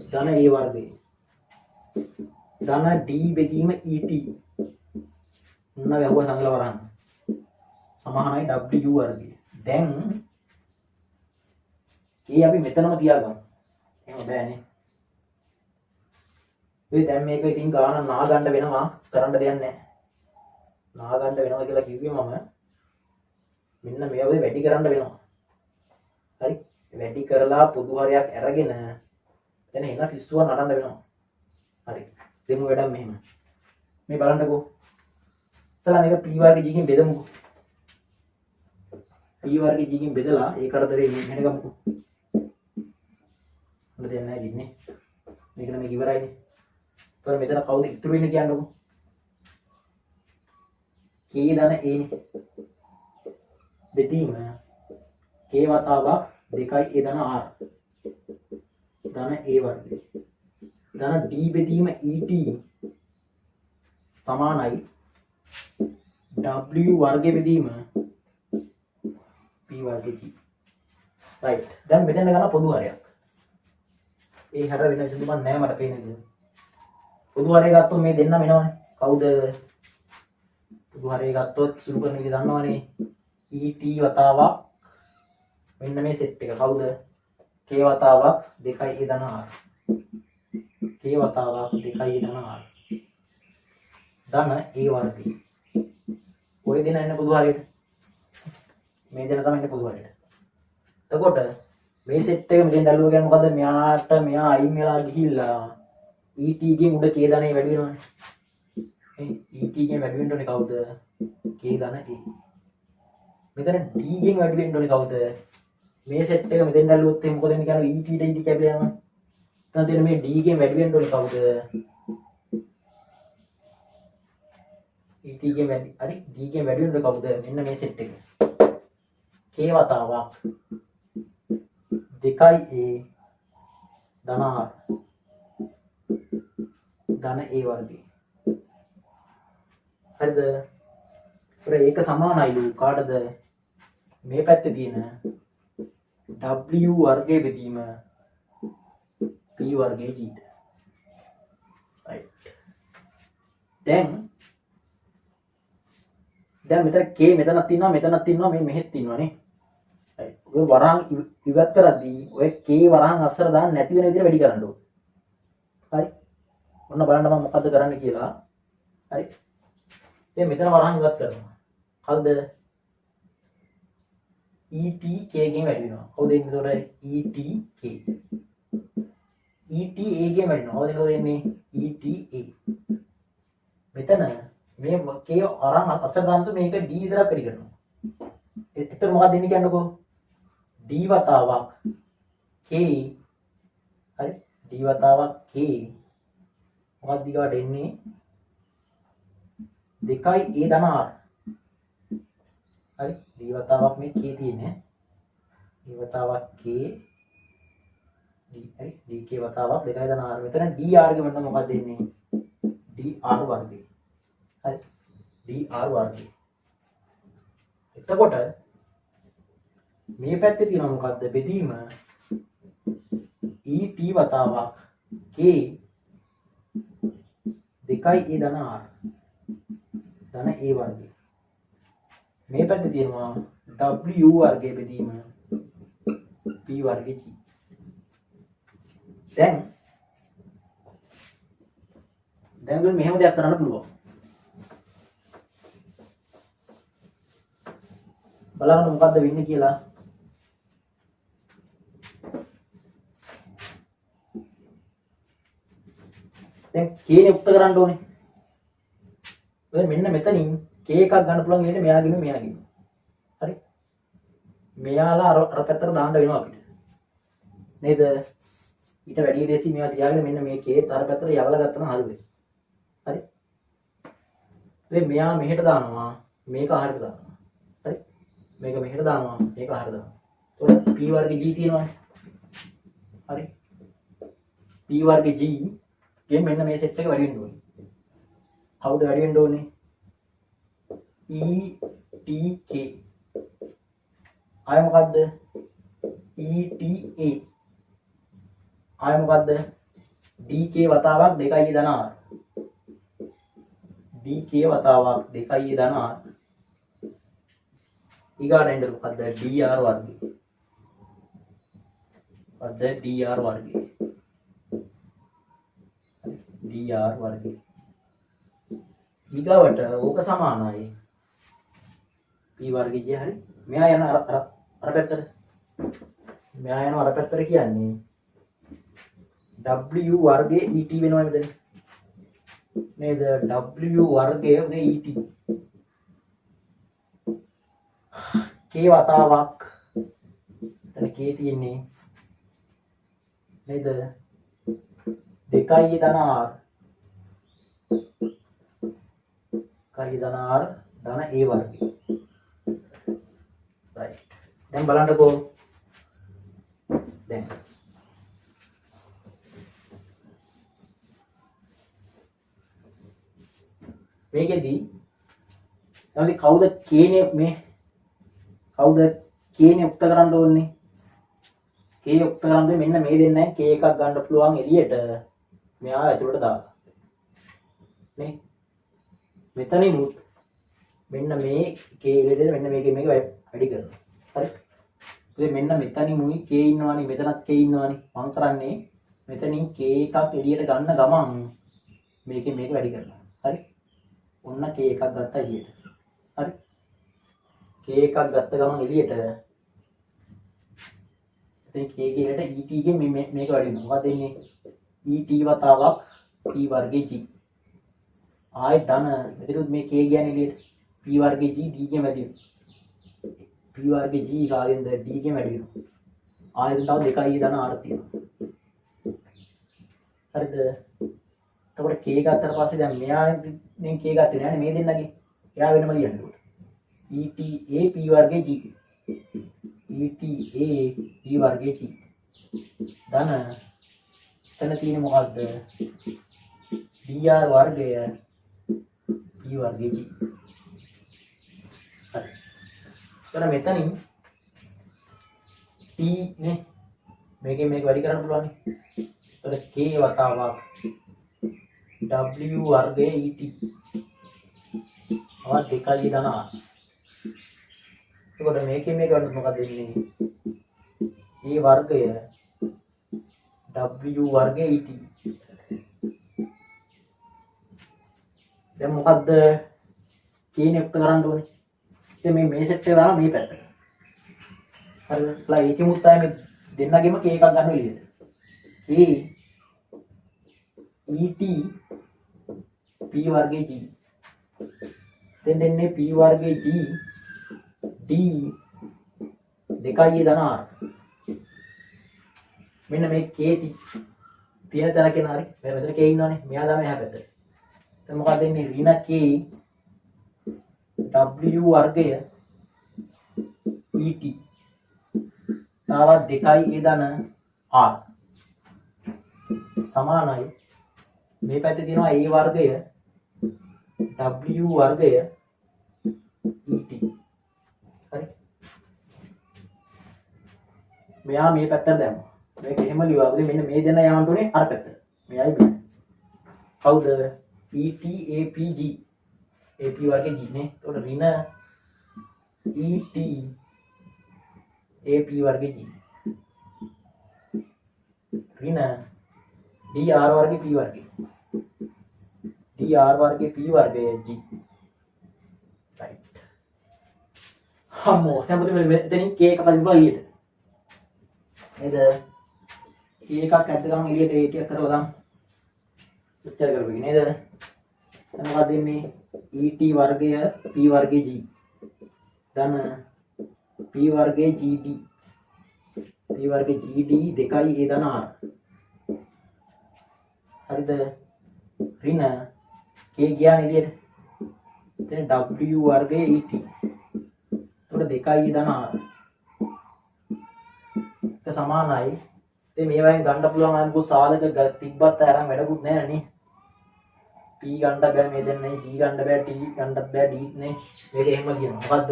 ධන a වර්ගය ධන d බෙදීම et මොන වැහුව සංගල වරන් සමානයි w වර්ගය දැන් k අපි මෙතනම තියාගමු එහෙම බෑනේ මේ දැන් මේක ඉතින් ගාන නා ගන්න වෙනවා කරන්න දෙයක් නැහැ නා ගන්න වෙනවා කියලා කිව්වේ මම මෙන්න මේ වගේ වැඩි කරන්න වෙනවා හරි වැඩි කරලා පොදු හරයක් අරගෙන දැන් එන පිස්සුව නටන්න වෙනවා හරි දෙමු වැඩක් මෙහෙම මේ බලන්නකෝ ඉතලා මේක p වර්ග g කින් බෙදමුකෝ p වර්ග g කින් බෙදලා ඒ කරදරේ මෙහෙම ගමුකෝ මොකද දැන් නැහැ දින්නේ මේක නම් ඉවරයිනේ तर මෙතන කවුද ඉතුරු වෙන්නේ කියන්නකෝ k ධන a නේ බෙදීම k වතාවක් 2a ධන r ධන a වර්ගය ධන d බෙදීම et සමානයි w වර්ගය බෙදීම p වර්ගය g right දැන් මෙතන ගන්න පොදු හරයක් ඒ හර වෙන විසඳුමක් නැහැ මට පේන්නේ පොදු හරය ගත්තොත් මේ දෙන්නම එනවනේ කවුද පොදු හරය ගත්තොත් සුළු කරන විදිහ දන්නවනේ et වතාවක් මෙන්න මේ සෙට් එක කවුද k වතාවක් 2a ධන r k වතාවක් 2a ධන r ධන a වර්ගය ඔය දෙන එන්න පොදු හරයට මේ දෙන තමයි එන්නේ පොදු හරයට එතකොට මේ සෙට් එක මෙතෙන් දැල්ලුවා කියන්නේ මොකද මෙයාට මෙයා අයින් වෙලා ගිහිල්ලා et ගෙන් උඩ k ධනෙ වැඩි වෙනවනේ මේ et ගෙන් වැඩි වෙන්න ඕනේ කවුද k ධන a මෙතන d ගෙන් වැඩි වෙන්න ඕනේ කවුද මේ සෙට් එක මෙතෙන් දැල්ලුවොත් එහෙනම් මොකද වෙන්නේ කියන්නේ et කැපිලා යනවා එතන තියෙන මේ d ගෙන් වැඩි වෙන්න ඕනේ කවුද et ගෙන් වැඩි හරි d ගෙන් වැඩි වෙන්න ඕනේ කවුද මෙන්න මේ සෙට් එක k වතාවක් 2a ධන r ධන a වර්ගය හරිද ඒක සමානයිලු කාටද මේ පැත්තේ තියෙන w වර්ගයේ බෙදීම p වර්ගයේ g right දැන් මෙතන k මෙතනක් තියෙනවා මේ මෙහෙත් තියෙනවානේ right ඔය වරහන් ඉවත් කරද්දී ඔය k වරහන් අස්සර දාන්න නැති වෙන විදිහට වැඩි කරන්න ඕනේ හරි ඔන්න බලන්න මම මොකද්ද කරන්න කියලා හරි දැන් මෙතන වරහන් ඉවත් කරනවා කවුද ETK ගෙන් වැඩි වෙනවා. කවුද එන්නේ එතකොට? ETK. ETA ගෙන් වැඩි වෙනවා. කවුද එන්නේ? ETA. මෙතන මේ k අරන් අසගන්තු මේක d විතරක් වැඩි කරනවා. එතකොට මොකක්ද එන්නේ කියන්නකෝ? d වතාවක් k හරි d වතාවක් k මොකක්ද ඊගාට එන්නේ? 2a ධන r. හරි d වතාවක් මේ k තියෙන්නේ. d වතාවක් k d හරි dk වතාවක් 2a ධන r. මෙතන dr ගේ මොන මොකක්ද එන්නේ? dr වර්ගය. හරි dr වර්ගය. එතකොට මේ පැත්තේ තියෙනවා මොකද්ද? බෙදීම et වතාවක් k 2a ධන r ධන a වර්ගය. මේ පැත්තේ තියෙනවා w වර්ගයේ බෙදීම p වර්ගයේ g. දැන් මෙහෙම දෙයක් කරන්න පුළුවන්. බලන්න මොකද්ද වෙන්නේ කියලා. දැන් k නේ උත්තර කරන්න ඕනේ. ඔය මෙන්න මෙතනින් k එකක් ගන්න පුළුවන් ඉන්නේ මෙයාගෙම. හරි. මෙයාලා අර පැත්තට දාන්න වෙනවා අපිට. නේද? ඊට වැඩි රේසි මේවා තියාගෙන මෙන්න මේ k අර පැත්තට යවලා ගත්තම හරි වෙයි. හරි. ඉතින් මෙයා මෙහෙට දානවා මේක අහකට දානවා. හරි. මේක මෙහෙට දානවා මේක අහකට දානවා. එතකොට p වර්ග g තියෙනවානේ. හරි. p වර්ග g ගෙන් මෙන්න මේ සෙට් එක වැඩි වෙන්න ඕනේ. කවුද වැඩි වෙන්න ඕනේ? ETK. ආය මොකද්ද? ETA. ආය මොකද්ද? DK වතාවක් 2a ධන r. DK වතාවක් 2a ධන r. ඊගාට එන්නේ මොකද්ද? DR වර්ගය. මොකද්ද? DR වර්ගය. DR වර්ගය. ඊගාවට ඕක සමානයි p වර්ගයේ හරි. මෙයා යන අර පැත්තට. මෙයා යන අර පැත්තට කියන්නේ w වර්ගයේ et වෙනවා මෙතන. නේද? w වර්ගයේ උනේ et. k වතාවක් එතන k තියෙන්නේ නේද? 2a ධන r. 2a ධන r ධන a වර්ගය. right. දැන් බලන්නකෝ. දැන් මේකෙදි තමයි කවුද kනේ මේ කවුද kනේ උක්ත කරන්න ඕනේ? k උක්ත කරන්නේ මෙන්න මේ දෙන්නයි k එකක් ගන්න පුළුවන් එළියට මෙයා ඇතුළට දාලා. නේ? මෙතනින් මෙන්න මේ k එළියට මෙන්න මේක වැඩි කරනවා. හරි? ඉතින් මෙන්න මෙතනින්ුයි k ඉන්නවනේ මෙතනත් k ඉන්නවනේ. මම කරන්නේ මෙතනින් k එකක් එළියට ගන්න ගමන් මේකෙන් මේක වැඩි කරනවා. හරි? ඔන්න k එකක් ගත්තා එළියට. හරි? k එකක් ගත්ත ගමන් එළියට ඉතින් k එළියට et ගෙන් මේක වැඩි වෙනවා. මොකද එන්නේ? et වතාවක් p වර්ගයේ g. ආයෙ ධන මෙතනත් මේ k කියන්නේ එළියට p වර්ගයේ g d ගෙන් වැඩි වෙනවා. p වර්ගයේ g කාගෙන්ද d ගෙන් වැඩි වෙනවා. ආයෙ තව 2a ධන r තියෙනවා. හරිද? එතකොට k ගත්තට පස්සේ දැන් මෙයාගෙන් k ගත්තේ නැහැ මේ දෙන්නගේ. එයා වෙනම ලියන්න ඕනේ. eta p වර්ගයේ g. eta p වර්ගයේ g. ධන එතන තියෙන්නේ මොකද්ද? dr වර්ගය p වර්ගයේ g. හරි. එතන මෙතනින් t නේ මේකෙන් මේක වැඩි කරන්න පුළුවන් නේ. එතකොට k වතාවක් w වර්ගයේ et. අවත් 2a ධන r. එතකොට මේකෙන් මේක ගන්න මොකද වෙන්නේ? a වර්ගය w වර්ගයේ et. දැන් මොකද්ද k නේ උක්ත කරන්න ඕනේ? ඉතින් මේ සෙට් එක දාලා මේ පැත්තට. හරිලා ඒකෙමුත් ආයේ මේ දෙන්නගෙම k එකක් ගන්න එළියට. k et p වර්ගයේ g. දැන් දෙන්නේ p වර්ගයේ g d 2 ධන r. මෙන්න මේ k තියෙන තැන කෙනා හරි. මෙතන k ඉන්නවනේ. මෙයා තමයි එහා පැත්තට. දැන් මොකක්ද වෙන්නේ? ඍණ k w වර්ගය et තවත් 2 ධන r සමානයි මේ පැත්තේ තියෙනවා a වර්ගය w වර්ගය et. හරි. මෙයා මේ පැත්තට දැම්මා. මේක එහෙම ලියුවා. මෙන්න මේ දෙන්න යවන්න උනේ අර පැත්තට. මෙයයි මේ. කවුද? et apg. ap වර්ගේ g නේ. එතකොට ඍණ et ap වර්ගේ g. ඍණ dr වර්ගේ p වර්ගේ. dr වර්ගේ p වර්ගයේ g. right. හම්මෝ දැන් පුතේ මෙතනින් k එක පදිනවා ඊට. නේද? k එකක් ඇද්ද ගමන් එළියට ඒ ටික කරලා දාමු. උත්තර කරපෙන්නේ නේද? දැන් මොකක්ද දෙන්නේ? et වර්ගය p වර්ගේ g ධන p වර්ගේ gd. p වර්ගේ gd 2 ධන r. හරිද? ඍණ k ගියානේ එළියට. දැන් w වර්ගයේ et. එතකොට 2 ධන r. ඒක සමානයි. ඉතින් මේවායින් ගන්න පුළුවන් අනිකු සාධක තිබ්බත් අරන් වැඩකුත් නැහැ නේ. p ගන්න බෑ මේ දෙන්නේ, g ගන්න බෑ, t ගන්නත් බෑ, d නේ. මේක එහෙම කියනවා. මොකද්ද?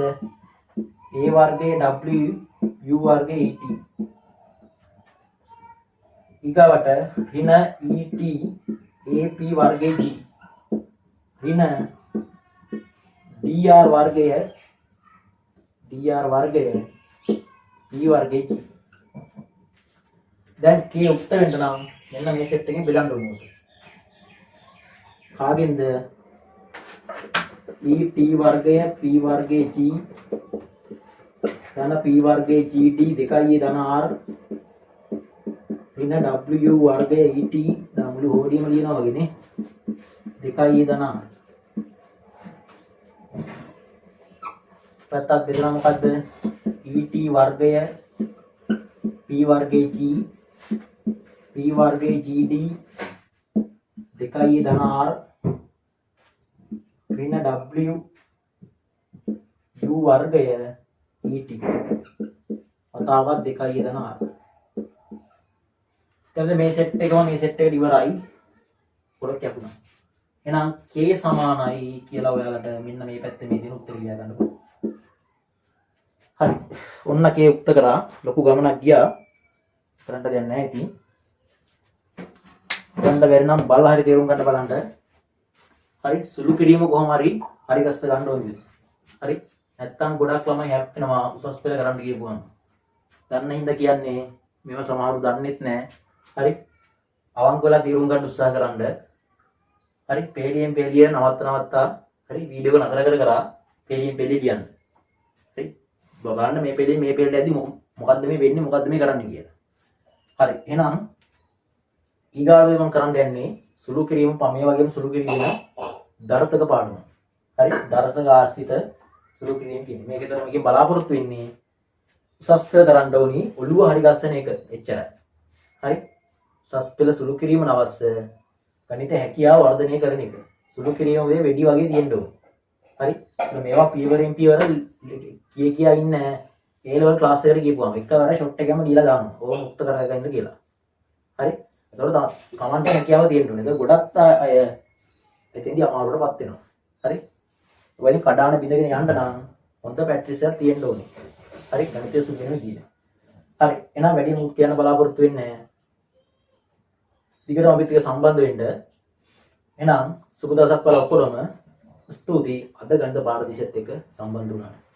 a වර්ගයේ w u වර්ගයේ et. ඊගවට ඍණ et ap වර්ගයේ g. ඍණ dr වර්ගය p වර්ගයේ g. දැන් k උක්ත වෙන්න නම් මෙන්න මේ සෙට් එකෙන් බෙදන්න ඕනේ. කාගෙන්ද? et වර්ගය p වර්ගයේ g ධන p වර්ගයේ gd 2 ධන r ඍණ w වර්ගයේ et දැන් මුළු හෝඩියම ලියනවා වගේ නේ. 2 ධන r. පැත්තක් බෙදලා මොකද්ද? et වර්ගය p වර්ගයේ g p වර්ගයේ gd 2 ධන r ඍණ w u වර්ගය et. අතාවත් 2 ධන r. එතකොට මේ සෙට් එකම මේ සෙට් එකට ඉවරයි. පොරක් යපුණා. එහෙනම් k සමානයි කියලා ඔයාලට මෙන්න මේ පැත්තේ මේ දින උත්තර ලියා ගන්න පුළුවන්. හරි. ඔන්න k උත්තර කරා. ලොකු ගමනක් ගියා. කරන්න දෙයක් නැහැ ඉතින්. ගන්න බැරි නම් බලලා හරි තේරුම් ගන්න බලන්න. හරි. සුළු කිරීම කොහොම හරි ගස්ස ගන්න ඕනේ. හරි. නැත්තම් ගොඩක් ළමයි හැප්පෙනවා උසස් පෙළ කරන්න ගියපුවම. දන්න හින්දා කියන්නේ මේව සමහරව දන්නෙත් නැහැ. හරි. අවංකවලා තේරුම් ගන්න උත්සාහ කරන්න. හරි. පේලිය නවත්තා හරි වීඩියෝ එක නතර කර පේලිය කියන්න. හරි. බලන්න මේ පෙළේ ඇද්දි මොකද්ද මේ වෙන්නේ, මොකද්ද මේ කරන්නේ කියලා. හරි. එහෙනම් ඊගාවේ මම කරන්න යන්නේ සුළු කිරීම පමේ වගේම සුළු කිරීම දර්ශක පාඩම. හරි. දර්ශක ආශ්‍රිත සුළු කිරීම කියන්නේ. මේක තමයි මගෙන් බලාපොරොත්තු වෙන්නේ. උසස් පෙළ කරන්න ඕනි ඔළුව හරි ගස්සන එක. එච්චරයි. හරි. උසස් පෙළ සුළු කිරීම අවශ්‍ය ගණිත හැකියාව වර්ධනය කරන එක. සුළු කිරීම වෙදී වැඩි වගේ තියෙන්න ඕනේ. හරි. මේවා පියවරෙන් පියවර කියා ඉන්නේ A level class එකට ගිහපුවාම එකවර ෂොට් එකම දීලා දානවා. ඕක මුක්ත කරගන්න කියලා. හරි. එතකොට කමෙන්ට් හැකියාව තියෙන්න ඕනේ. ඒක ගොඩක් අය එතෙන්දී අමාරුවටපත් වෙනවා. හරි. ඔයගෙන් කඩාන බින්දගෙන යන්න නම් හොඳ ප්‍රැක්ටිස් එකක් තියෙන්න ඕනේ. හරි. ගණිතය සුළු වෙන විදියට. හරි. එහෙනම් වැඩි මුක් කියන්න බලාපොරොත්තු වෙන්නේ නැහැ. දිගටම අපිත් එක්ක සම්බන්ධ වෙන්න. එහෙනම් සුබ දවසක් වල ඔක්කොම ස්තුතියි. අද ගණිත පාඩම් දිශත් එක්ක සම්බන්ධ වුණාට.